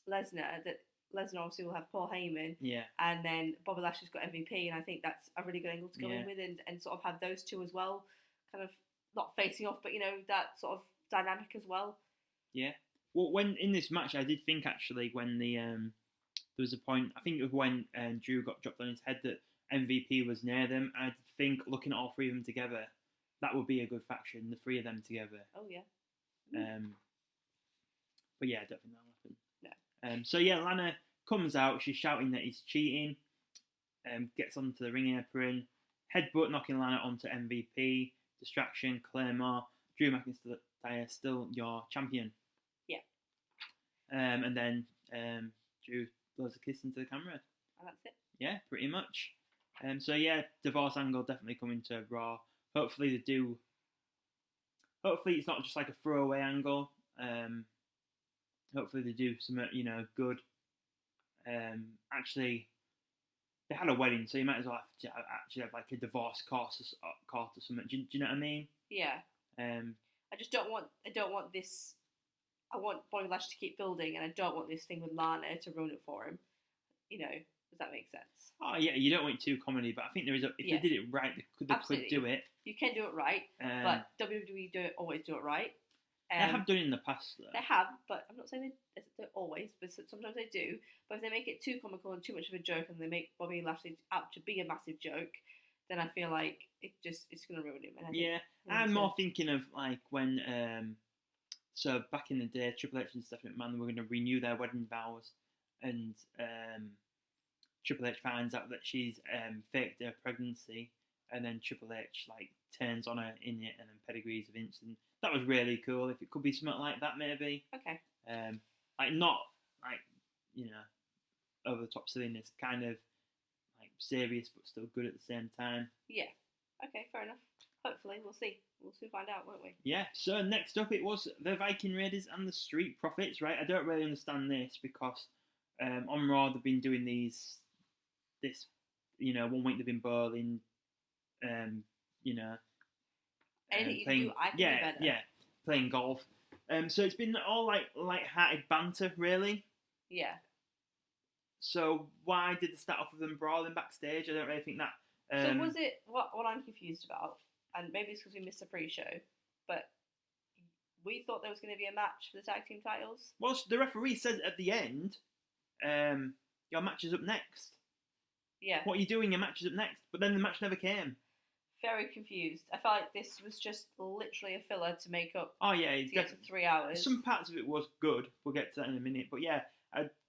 Lesnar. That Lesnar obviously will have Paul Heyman. Yeah. And then Bobby Lashley's got MVP, and I think that's a really good angle to go in with, and sort of have those two as well, kind of not facing off, but that sort of dynamic as well. Yeah. Well, when in this match, I did think actually when the there was a point. I think it was when Drew got dropped on his head that MVP was near them. I think looking at all three of them together, that would be a good faction. The three of them together. Oh yeah. But yeah, I don't think that'll happen. No. So yeah, Lana comes out. She's shouting that he's cheating. Gets onto the ring apron. Headbutt knocking Lana onto MVP. Distraction. Claymore. Drew McIntyre still your champion. Yeah. And then Drew blows a kiss into the camera. And that's it. Yeah, pretty much. So yeah, divorce angle definitely coming to Raw. Hopefully they do. Hopefully it's not just like a throwaway angle. Hopefully they do something good. Actually, they had a wedding, so you might as well actually have like a divorce court or something. Do you know what I mean? Yeah. I just don't want. I don't want this. I want Bobby Lashley to keep building, and I don't want this thing with Lana to ruin it for him. Does that make sense? Oh yeah, you don't want it too comedy, but I think there is. If they did it right, they could do it. You can do it right, but WWE don't always do it right. They have done it in the past, though. They have, but I'm not saying they always, but sometimes they do. But if they make it too comical and too much of a joke, and they make Bobby Lashley out to be a massive joke, then I feel like it's going to ruin him. And I'm more thinking of like when so back in the day, Triple H and Stephanie McMahon were going to renew their wedding vows, and Triple H finds out that she's faked her pregnancy, and then Triple H like turns on her in it, and then pedigrees of Vince, and that was really cool. If it could be something like that, maybe. Okay. Like not like over the top silliness, kind of like serious but still good at the same time. Yeah. Okay, fair enough. Hopefully, we'll see. We'll soon find out, won't we? Yeah. So next up, it was the Viking Raiders and the Street Profits. Right. I don't really understand this because on Raw they've been doing this 1 week they've been bowling, anything you can do, I can do better. Yeah, playing golf. So it's been all like light-hearted banter, really. Yeah. So why did they start off with them brawling backstage? I don't really think that. So was it what I'm confused about, and maybe it's because we missed the pre-show, but we thought there was going to be a match for the tag team titles. Well, the referee says at the end, your match is up next. Yeah. What are you doing? Your match is up next. But then the match never came. Very confused. I felt like this was just literally a filler to make up. Oh yeah, to get to 3 hours. Some parts of it was good. We'll get to that in a minute. But yeah,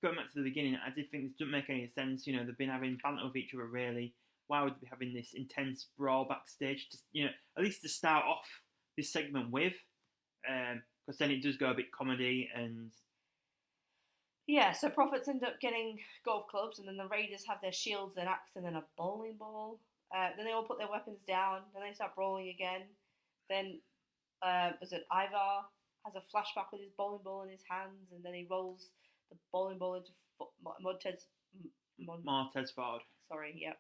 going back to the beginning, I did think this doesn't make any sense. They've been having banter with each other really. Why would they be having this intense brawl backstage? Just at least to start off this segment with, because then it does go a bit comedy and. Yeah, so Profits end up getting golf clubs, and then the Raiders have their shields, an axe, and then a bowling ball. Then they all put their weapons down. Then they start brawling again. Then was it Ivar has a flashback with his bowling ball in his hands, and then he rolls the bowling ball into Montez Ford. Sorry, yeah,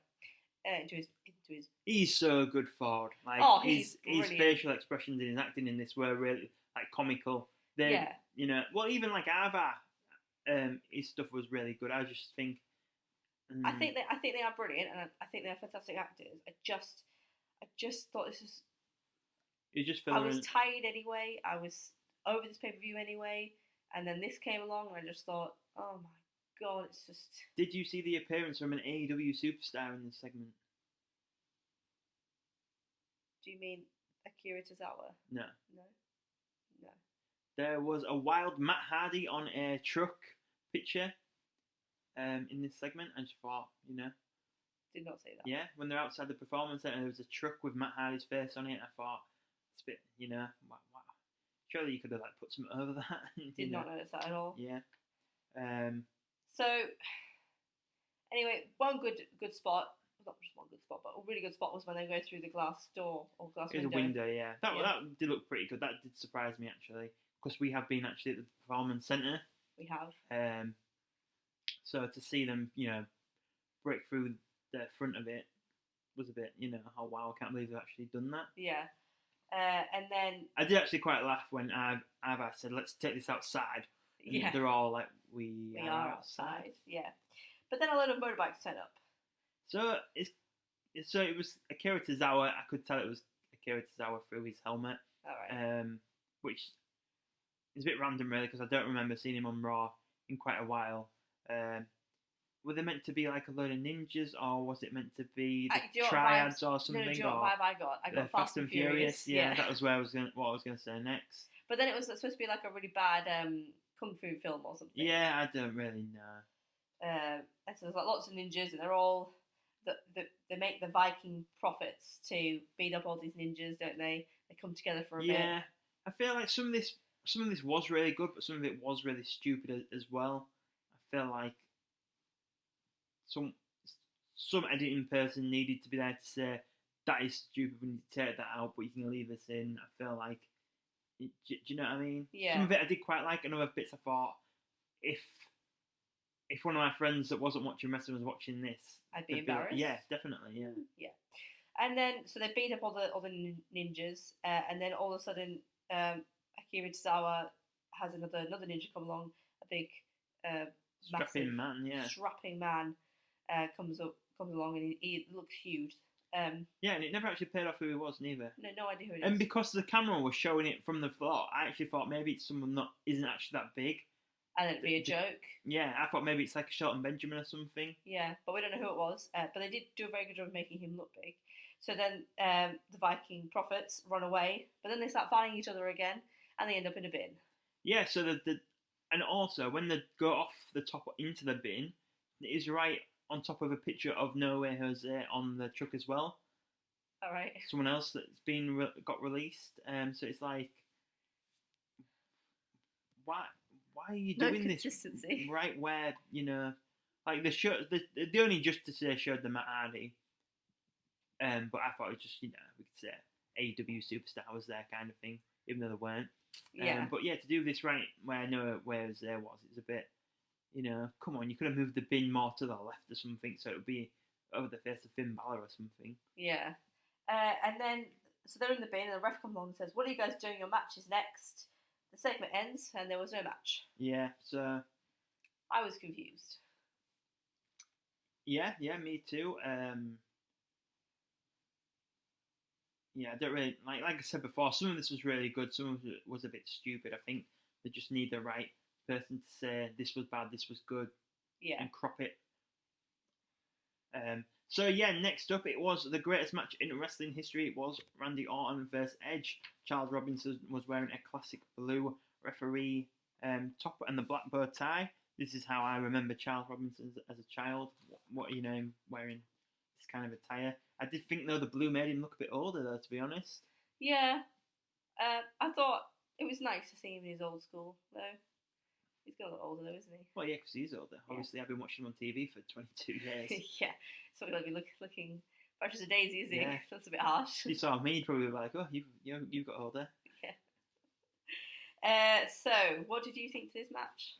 into his. He's so good, Ford. Like his facial expressions in his acting in this were really like comical. You know, well, even like Ivar, his stuff was really good. I just think. I think they are brilliant, and I think they're fantastic actors. I just thought this was. I was tired anyway. I was over this pay-per-view anyway, and then this came along, and I just thought, oh my god, it's just. Did you see the appearance from an AEW superstar in this segment? Do you mean Akira Tozawa? No. No. There was a wild Matt Hardy on a truck picture in this segment. I just thought, you know. Did not say that. Yeah, when they're outside the performance center, there was a truck with Matt Hardy's face on it. I thought, it's a bit, you know, wow. Surely you could have like put something over that. Did not notice that at all. Yeah. So, anyway, one good spot. Not just one good spot, but a really good spot was when they go through the glass door or glass window. It was a window, yeah. That did look pretty good. That did surprise me actually, because we have been actually at the performance centre. We have. So to see them, you know, break through the front of it was a bit, you know, oh wow, I can't believe they've actually done that. Yeah. And then I did actually quite laugh when I've said, let's take this outside. And yeah. They're all like, we are outside. Yeah. But then a load of motorbikes turn up. So it was Akira Tozawa. I could tell it was Akira Tozawa through his helmet. All right. Which is a bit random really, because I don't remember seeing him on Raw in quite a while. Were they meant to be like a load of ninjas, or was it meant to be the triads or something? No, do you know what vibe I got? I got Fast and Furious. Yeah, that was what I was going to say next. But then it was supposed to be like a really bad kung fu film or something. Yeah, I don't really know. And so there's like lots of ninjas, and they're all they make the Viking prophets to beat up all these ninjas, don't they? They come together for a bit. Yeah, I feel like some of this was really good, but some of it was really stupid as well. I feel like some editing person needed to be there to say that is stupid. We need to take that out, but you can leave this in. I feel like, do you know what I mean? Yeah. Some of it I did quite like, and other bits I thought if one of my friends that wasn't watching wrestling was watching this, I'd be embarrassed. Yeah, definitely, yeah. Yeah. And then so they beat up all the ninjas, and then all of a sudden Akira Tozawa has another ninja come along, a big strapping man, yeah. Strapping man comes along, and he looks huge. Yeah, and it never actually paid off who he was, neither. No idea who it is. And because the camera was showing it from the floor, I actually thought maybe it's someone that isn't actually that big. And it'd be a joke. Yeah, I thought maybe it's like a Shelton Benjamin or something. Yeah, but we don't know who it was. But they did do a very good job of making him look big. So then the Viking prophets run away, but then they start fighting each other again, and they end up in a bin. Yeah, so and also when they go off the top into the bin, it is right on top of a picture of No Way Jose on the truck as well. All right. Someone else that's been got released. So it's like, why are you doing this right where, you know, like the only Justice Day showed the Matt Hardy, but I thought it was just, you know, we could say AEW superstar was there kind of thing, even though they weren't. Yeah. But yeah, to do this right where No Way Jose was, it's a bit, you know, come on, you could have moved the bin more to the left or something, so it would be over the face of Finn Balor or something. Yeah. And then, so they're in the bin, and the ref comes along and says, "What are you guys doing? Your match is next." The segment ends, and there was no match. Yeah, so I was confused. Yeah, me too. Yeah, I don't really like I said before. Some of this was really good. Some of it was a bit stupid. I think they just need the right person to say this was bad, this was good. Yeah. And crop it. So yeah, next up it was the greatest match in wrestling history. It was Randy Orton versus Edge. Charles Robinson was wearing a classic blue referee top and the black bow tie. This is how I remember Charles Robinson as a child. What you know, wearing this kind of attire. I did think though the blue made him look a bit older though, to be honest. Yeah, I thought it was nice to see him in his old school though. He's got a lot older though, isn't he? Well, yeah, because he's older. Yeah. Obviously, I've been watching him on TV for 22 years. Yeah, so he'll be looking Fresh as a daisy, is he? Yeah. That's a bit harsh. If you saw me, you'd probably be like, oh, you've got older. So, what did you think to this match?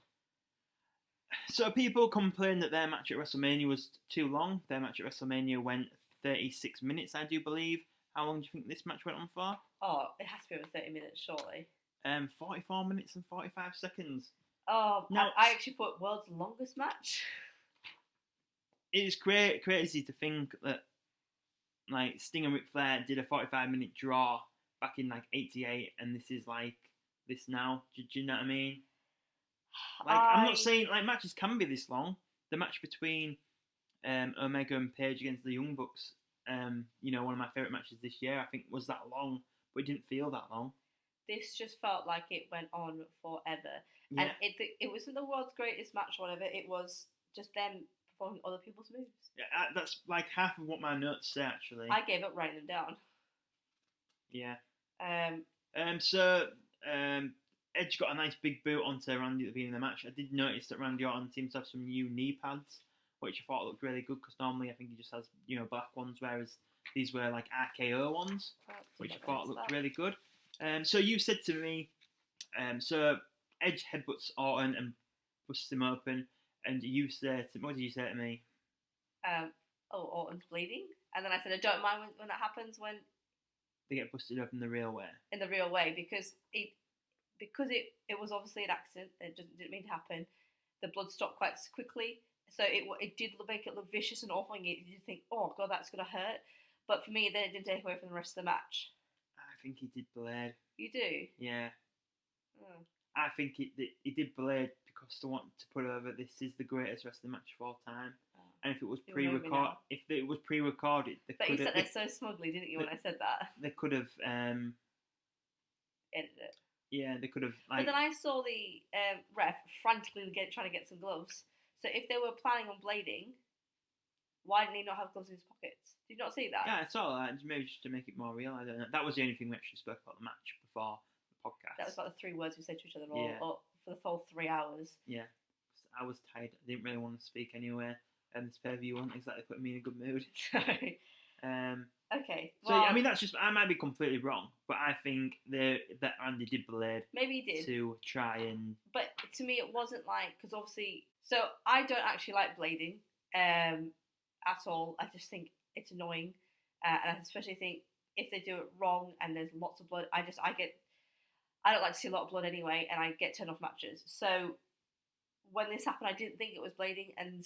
So people complained that their match at WrestleMania was too long. Their match at WrestleMania went 36 minutes, I do believe. How long do you think this match went on for? Oh, it has to be over 30 minutes, surely. 44 minutes and 45 seconds. Oh, now, I actually put world's longest match. It's crazy to think that like Sting and Ric Flair did a 45-minute draw back in like '88, and this is like this now. Do you know what I mean? Like I'm not saying like matches can be this long. The match between Omega and Page against the Young Bucks, one of my favourite matches this year, I think was that long, but it didn't feel that long. This just felt like it went on forever. Yeah. And it wasn't the world's greatest match or whatever, it was just them performing other people's moves. Yeah, that's like half of what my notes say, actually. I gave up writing them down. Yeah. So Edge got a nice big boot onto Randy at the beginning of the match. I did notice that Randy Orton seems to have some new knee pads, which I thought looked really good, because normally I think he just has, black ones, whereas these were like RKO ones, which I thought looked really good. So you said to me, so Edge headbutts Orton and busts him open, and you said, what did you say to me? Orton's bleeding, and then I said I don't mind when that happens, when they get busted open the real way. In the real way, because it was obviously an accident. It didn't mean to happen. The blood stopped quite quickly, so it did make it look vicious and awful. And you think, oh god, that's gonna hurt. But for me, then it didn't take away from the rest of the match. I think he did blade. You do? Yeah. Oh. I think he did blade because they wanted to put over, this is the greatest wrestling match of all time. Oh. And if it was pre-recorded, they but could you said that so smugly, didn't you, when I said that? They could have edited it. Yeah, they could have. But then I saw the ref frantically trying to get some gloves. So if they were planning on blading, why didn't he not have gloves in his pockets? Did you not see that? Yeah, I saw that. Maybe just to make it more real. I don't know. That was the only thing we actually spoke about the match before the podcast. That was about the 3 words we said to each other all for the full 3 hours. Yeah, I was tired. I didn't really want to speak anyway. And this pay-per-view wasn't exactly putting me in a good mood. Okay. Well, so I mean, that's just, I might be completely wrong, but I think that Andy did blade. Maybe he did to try and. But to me, it wasn't like, because obviously, so I don't actually like blading at all. I just think it's annoying, and I especially think if they do it wrong and there's lots of blood, I don't like to see a lot of blood anyway, and I get turned off matches. So when this happened, I didn't think it was blading, and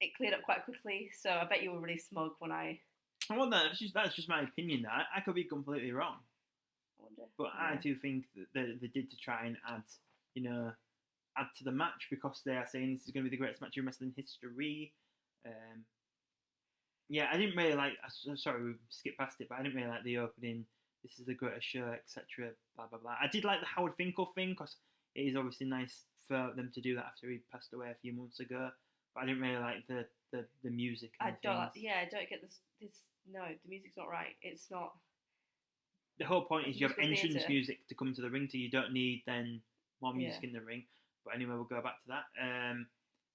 it cleared up quite quickly, so I bet you were really smug when I... Well, that's just my opinion. I could be completely wrong. I wonder. But yeah. I do think that they did to try and add to the match, because they are saying this is going to be the greatest match in wrestling history. Yeah, I didn't really like... Sorry, we skipped past it, but I didn't really like the opening, this is the greatest show, etc., blah, blah, blah. I did like the Howard Finkel thing, because it is obviously nice for them to do that after he passed away a few months ago. I didn't really like the music. And I don't get this. No, the music's not right. It's not. The whole point is you have entrance music to come to the ring, so you don't need then more music in the ring. But anyway, we'll go back to that.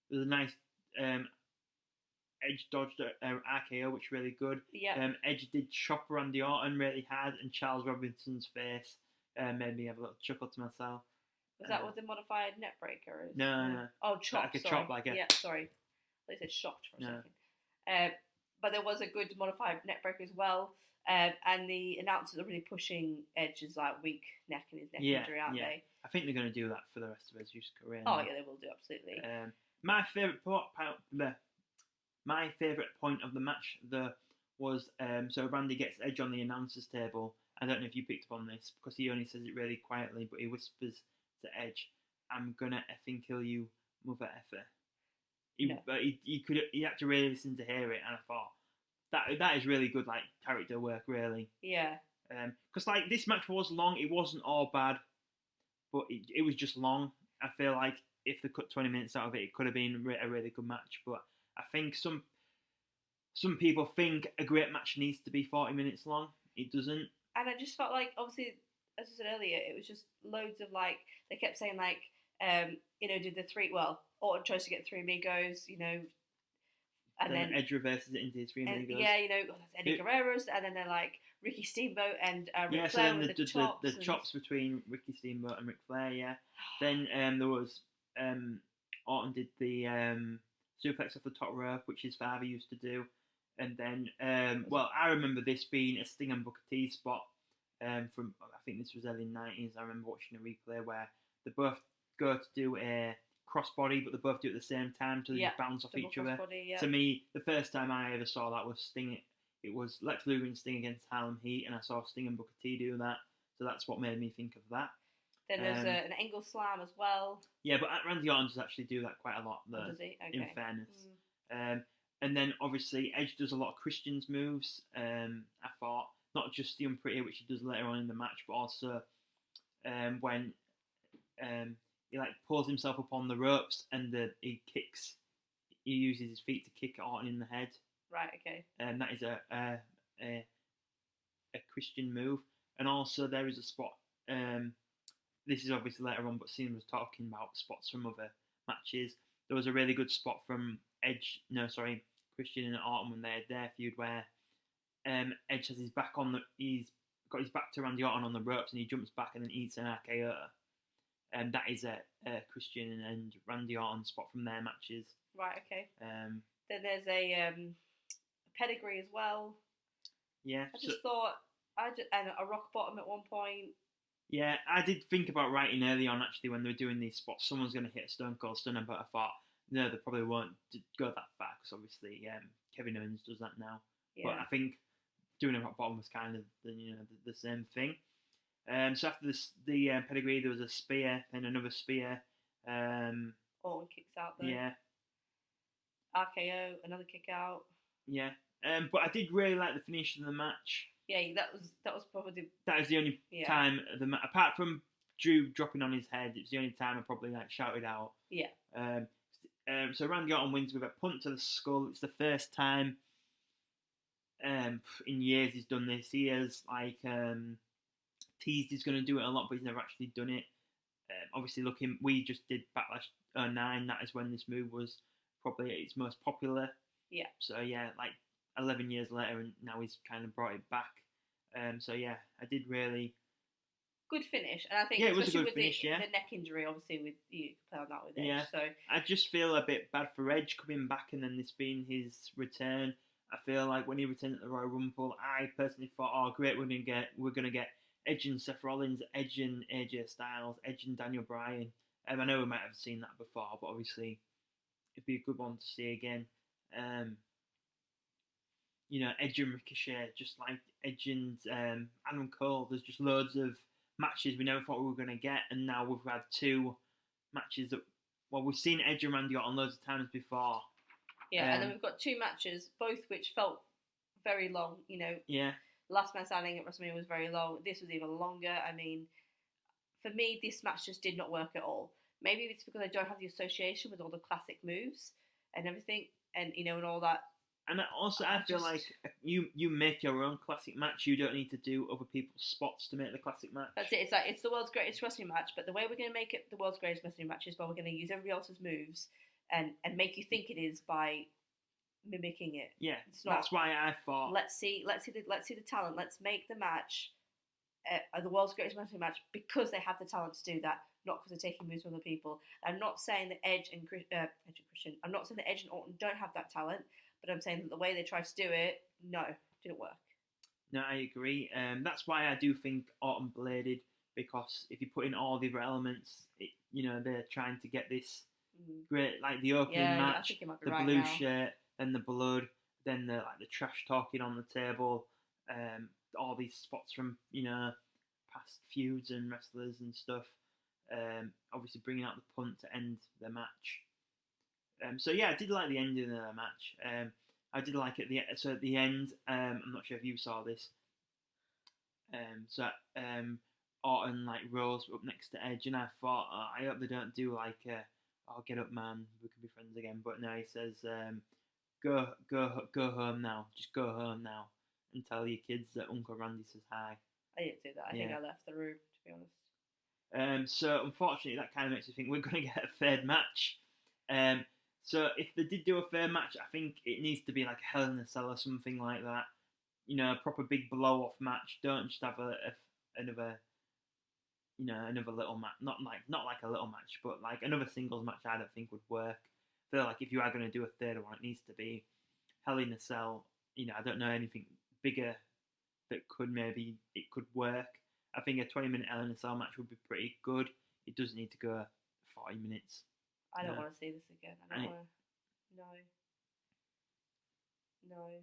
There's a nice Edge dodged RKO, which is really good. Yeah. Edge did chop Randy Orton really hard, and Charles Robinson's face made me have a little chuckle to myself. Was that what the modified neck breaker is? No. Oh, chop. Like a chop, like a... Yeah, sorry. I said shocked for a second. But there was a good modified neck breaker as well. And the announcers are really pushing Edge's like weak neck and his neck injury, aren't they? I think they're going to do that for the rest of his career. Oh, yeah, they will do, absolutely. My favourite point of the match, was so Randy gets Edge on the announcers table. I don't know if you picked up on this, because he only says it really quietly, but he whispers to Edge, "I'm gonna effing kill you, mother effer." He had to really listen to hear it, and I thought that is really good, like character work, really. Yeah. Because like this match was long, it wasn't all bad, but it was just long. I feel like if they cut 20 minutes out of it, it could have been a really good match. But I think some people think a great match needs to be 40 minutes long. It doesn't. And I just felt like, obviously, as I said earlier, it was just loads of like, they kept saying like, did the 3, Orton chose to get 3 amigos, And then then Edge reverses it into his 3 and, amigos. yeah, you know, there's Eddie Guerrero's, and then they're like Ricky Steamboat and Ric Yeah, so Flair then with the chops. the and... chops between Ricky Steamboat and Ric Flair, yeah. Then there was Orton did the suplex off the top rope, which his father used to do. And then, well, I remember this being a Sting and Booker T spot from, I think this was early 90s. I remember watching a replay where they both go to do a crossbody, but they both do it at the same time, so they just bounce off each other. Yeah. To me, the first time I ever saw that was Sting. It was Lex Luger and Sting against Harlem Heat, and I saw Sting and Booker T do that, so that's what made me think of that. Then there's an angle slam as well. Yeah, but Randy Orton does actually do that quite a lot, though, does he? Okay. in fairness. And then, obviously, Edge does a lot of Christian's moves, I thought. Not just the Unpretty, which he does later on in the match, but also when he like pulls himself up on the ropes and he uses his feet to kick Orton in the head. Right, okay. And that is a Christian move. And also there is a spot, this is obviously later on, but Cena was talking about spots from other matches. There was a really good spot from Christian and Orton when they had their feud where Edge has his back he's got his back to Randy Orton on the ropes and he jumps back and then eats an RKO. And that is a Christian and Randy Orton spot from their matches. Right, okay. Then there's a pedigree as well. Yeah. I just thought, and a rock bottom at one point. Yeah, I did think about writing early on actually when they were doing these spots, someone's going to hit a Stone Cold Stunner, but I thought, no, they probably won't go that far because obviously Kevin Owens does that now. Yeah. But I think doing a rock bottom was kind of the same thing. So after the pedigree, there was a spear, then another spear. Orton kicks out there. Yeah. RKO, another kick out. Yeah. But I did really like the finish of the match. Yeah, that was probably that is the only time apart from Drew dropping on his head. It was the only time I probably like shouted out. Yeah. So Randy Orton wins with a punt to the skull. It's the first time in years he's done this. He has like teased he's going to do it a lot, but he's never actually done it. Obviously, we just did Backlash 09. That is when this move was probably its most popular. Yeah. So yeah, like 11 years later, and now he's kind of brought it back. So yeah, I did really good finish, and I think it was a good with finish. The neck injury, obviously, with you play on that with Edge. Yeah. So I just feel a bit bad for Edge coming back, and then this being his return. I feel like when he returned at the Royal Rumble, I personally thought, oh great, we're gonna get Edge and Seth Rollins, Edge and AJ Styles, Edge and Daniel Bryan. I know we might have seen that before, but obviously it'd be a good one to see again. Edge and Ricochet, just like Edge and Adam Cole. There's just loads of matches we never thought we were going to get, and now we've had two matches that, we've seen Edge and Randy Orton loads of times before. Yeah, and then we've got two matches, both which felt very long. Yeah. Last Man Standing at WrestleMania was very long. This was even longer. I mean, for me, this match just did not work at all. Maybe it's because I don't have the association with all the classic moves and everything, and and all that. And also, I feel like you make your own classic match. You don't need to do other people's spots to make the classic match. That's it. It's the world's greatest wrestling match, but the way we're going to make it the world's greatest wrestling match is by we're going to use everybody else's moves and make you think it is by mimicking it. Yeah, it's not, that's why I thought. Let's see the talent. Let's make the match the world's greatest wrestling match because they have the talent to do that, not because they're taking moves from other people. I'm not saying that Edge and Christian. I'm not saying that Edge and Orton don't have that talent. But I'm saying that the way they tried to do it, didn't work. No, I agree. That's why I do think Orton bladed, because if you put in all the other elements, they're trying to get this great, like the opening match, the blue shirt, then the blood, then the trash talking on the table, all these spots from past feuds and wrestlers and stuff. Obviously bringing out the punt to end the match. So yeah, I did like the ending of the match. I did like it at the end. I'm not sure if you saw this. Orton rose up next to Edge, and I thought, I hope they don't do "Oh, get up, man, we can be friends again." But no, he says, "Go home now. Just go home now, and tell your kids that Uncle Randy says hi." I didn't do that. I think I left the room, to be honest. So unfortunately, that kind of makes me think we're going to get a third match. So if they did do a fair match, I think it needs to be like a Hell in a Cell or something like that. You know, a proper big blow off match. Don't just have another, you know, another little match. Not like a little match, but like another singles match. I don't think would work. I feel like if you are going to do a third one, it needs to be Hell in a Cell. You know, I don't know anything bigger that could work. I think a 20-minute Hell in a Cell match would be pretty good. It doesn't need to go 40 minutes. I don't want to see this again. I don't want to. No.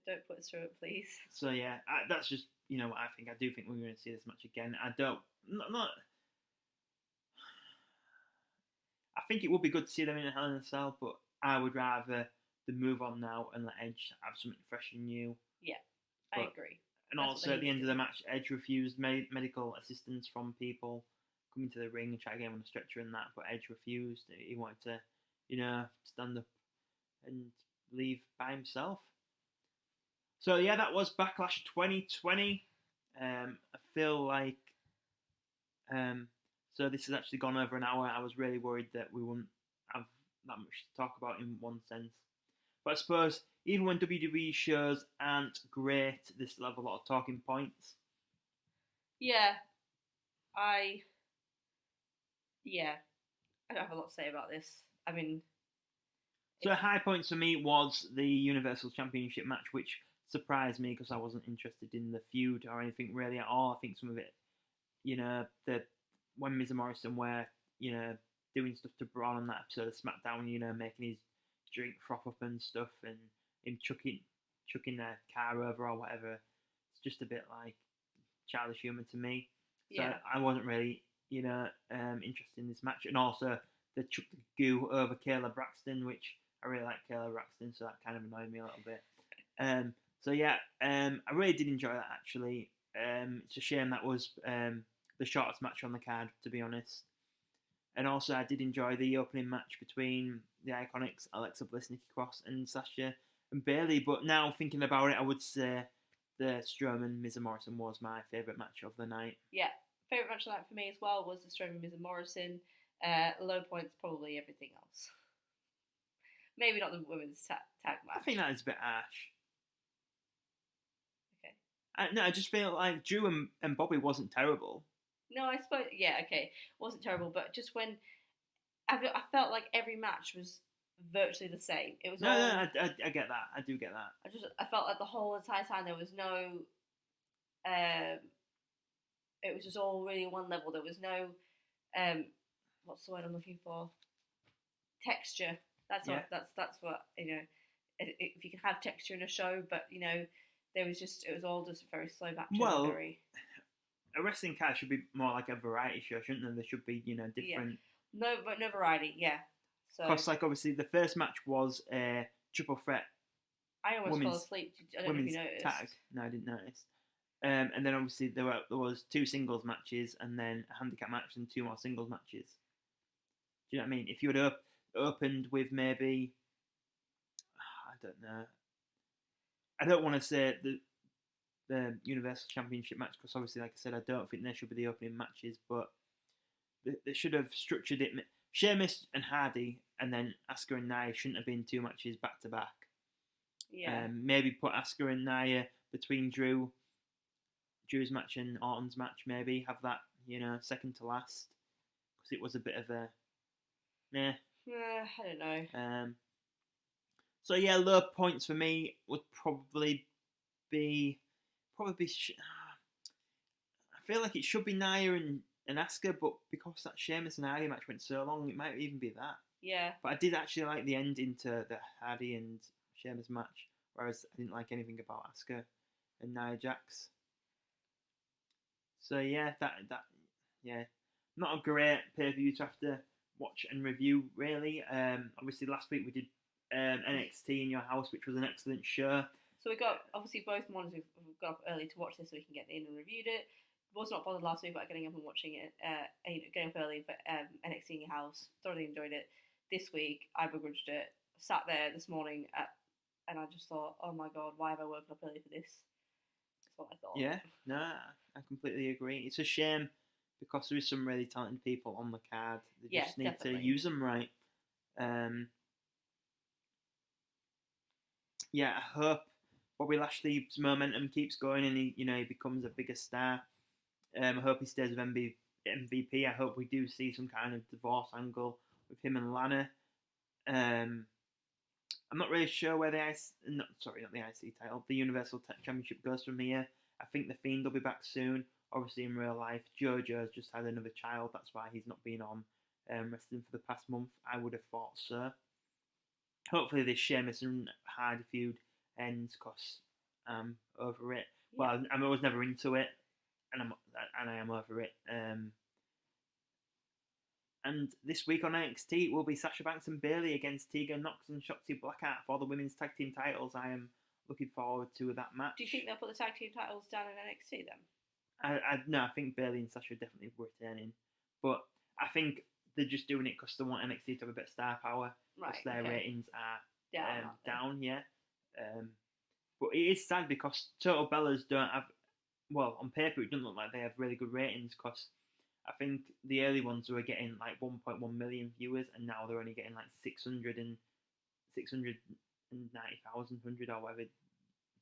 Don't put us through it, please. So yeah, that's just what I think. I do think we're going to see this match again. I don't. Not. I think it would be good to see them in a Hell in a Cell, but I would rather them move on now and let Edge have something fresh and new. Yeah, I agree. And also at the end of the match, Edge refused medical assistance from people coming to the ring and try to get him on a stretcher and that, but Edge refused. He wanted to, stand up and leave by himself. So yeah, that was Backlash 2020. I feel like so this has actually gone over an hour. I was really worried that we wouldn't have that much to talk about in one sense. But I suppose even when WWE shows aren't great, they still have a lot of talking points. Yeah, I don't have a lot to say about this. I mean, so a high point for me was the Universal Championship match, which surprised me because I wasn't interested in the feud or anything really at all. I think some of it, when Miz and Morrison were, doing stuff to Braun on that episode of SmackDown, making his drink froth up and stuff, and him chucking their car over or whatever. It's just a bit like childish humour to me. So yeah. I wasn't really, interested in this match. And also, they chucked the goo over Kayla Braxton, which I really like Kayla Braxton, so that kind of annoyed me a little bit. So yeah, I really did enjoy that actually. It's a shame that was the shortest match on the card, to be honest. And also, I did enjoy the opening match between the Iconics, Alexa Bliss, Nikki Cross, and Sasha and Bayley. But now thinking about it, I would say the Strowman Miz and Morrison was my favourite match of the night. Yeah, favourite match of the night for me as well was the Strowman Miz and Morrison. Low points, probably everything else. Maybe not the women's tag match. I think that is a bit harsh. Okay. I just feel like Drew and Bobby wasn't terrible. No, I suppose, yeah, okay, wasn't terrible, but just when I felt like every match was virtually the same. It was I get that. I do get that. I felt like the whole entire time there was no, it was just all really one level. There was no, what's the word I'm looking for? Texture. That's what if you can have texture in a show, but it was all just a very slow match. Well, a wrestling card should be more like a variety show, shouldn't there? There should be, different. Yeah. No variety, yeah. So, because, obviously, the first match was a triple threat. I almost fell asleep. I don't know if you noticed. Tag. No, I didn't notice. And then obviously there was 2 singles matches and then a handicap match and 2 more singles matches. Do you know what I mean? If you had opened with maybe, I don't know. I don't want to say the Universal Championship match because obviously, like I said, I don't think they should be the opening matches, but they should have structured it. Sheamus and Hardy, and then Asuka and Nia shouldn't have been 2 matches back to back. Yeah. Maybe put Asuka and Nia between Drew's match and Orton's match. Maybe have that, second to last, because it was a bit of a, I don't know. So yeah, low points for me would probably be. I feel like it should be Nia and Asuka, but because that Sheamus and Hardy match went so long, it might even be that. Yeah. But I did actually like the ending to the Hardy and Sheamus match, whereas I didn't like anything about Asuka and Nia Jax. So yeah, that not a great pay-per-view to have to watch and review really. Obviously last week we did NXT in Your House, which was an excellent show. So we got, obviously both mornings we've got up early to watch this so we can get in and reviewed it. Was not bothered last week about getting up and watching it, getting up early for NXT in Your House. Thoroughly enjoyed it. This week I begrudged it. Sat there this morning and I just thought, oh my god, why have I woken up early for this? That's what I thought. Yeah, no, I completely agree. It's a shame because there is some really talented people on the card. They just need to use them right. yeah, I hope Bobby Lashley's momentum keeps going and he becomes a bigger star. I hope he stays with MVP. I hope we do see some kind of divorce angle with him and Lana. I'm not really sure where not the IC title, the Universal Championship goes from here. I think the Fiend will be back soon. Obviously, in real life, JoJo's just had another child. That's why he's not been on wrestling for the past month. I would have thought so. Hopefully, this Sheamus and Hardy feud ends because I'm over it. Yeah. Well, I was never into it, and I am over it. And this week on NXT will be Sasha Banks and Bayley against Tegan Nox and Shotzi Blackheart for the women's tag team titles. I am looking forward to that match. Do you think they'll put the tag team titles down in NXT then? I think Bayley and Sasha are definitely returning, but I think they're just doing it because they want NXT to have a bit of star power. Right. Because their ratings are down. Yeah. But it is sad because Total Bellas don't have. Well, on paper it doesn't look like they have really good ratings because I think the early ones were getting like 1.1 million viewers, and now they're only getting like 690,000 or whatever. Do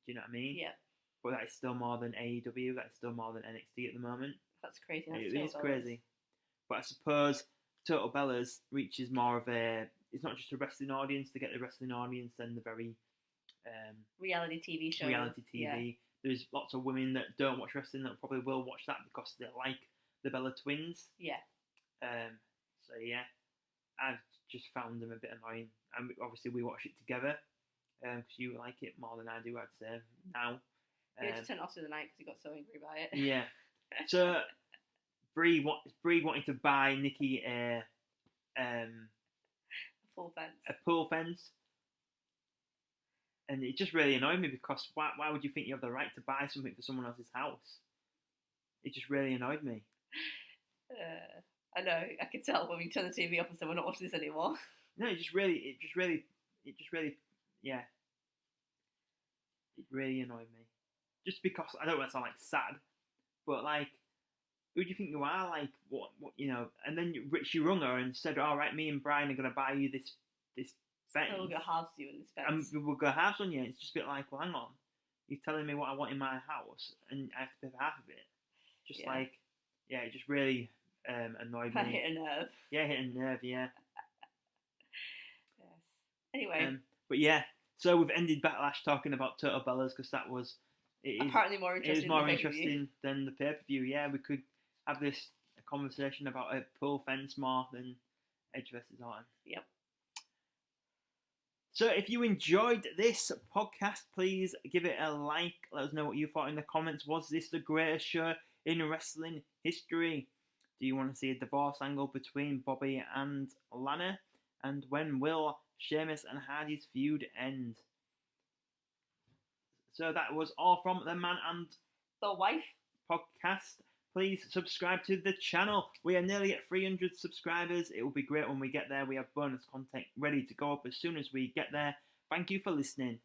you know what I mean? Yeah. But that is still more than AEW. That's still more than NXT at the moment. That's crazy. It is crazy. But I suppose Total Bellas reaches more of a. It's not just a wrestling audience. To get the wrestling audience, then the very reality TV show. Reality TV. Yeah. There's lots of women that don't watch wrestling that probably will watch that because they like the Bella Twins. Yeah. So yeah, I've just found them a bit annoying. And obviously we watch it together because you like it more than I do, I'd say, now. You just turned off through the night because you got so angry by it. Yeah. So Brie wanted to buy Nikki a pool fence. And it just really annoyed me because why would you think you have the right to buy something for someone else's house? It just really annoyed me. I know. I could tell when we turned the TV off and said we're not watching this anymore. No, it really, yeah. It really annoyed me. Just because I don't want to sound like sad, but like, who do you think you are? Like, what, And then she rung her and said, "All right, me and Brian are going to buy you this fence. We'll go halves you in this fence. And we'll go halves on you." It's just a bit like, well, hang on, you're telling me what I want in my house, and I have to pay for half of it. It just really annoyed me. Hit a nerve. Yeah, hit a nerve. Yeah. Yes. Anyway. But yeah, so we've ended Backlash talking about Total Bellas because that was. Apparently more interesting. It is more interesting than the pay-per-view. Yeah, we could have a conversation about a pool fence more than Edge versus Orton. Yep. So if you enjoyed this podcast, please give it a like. Let us know what you thought in the comments. Was this the greatest show in wrestling history? Do you want to see a divorce angle between Bobby and Lana? And when will Sheamus and Hardy's feud end? So that was all from the Man and the Wife podcast. Please subscribe to the channel. We are nearly at 300 subscribers. It will be great when we get there. We have bonus content ready to go up as soon as we get there. Thank you for listening.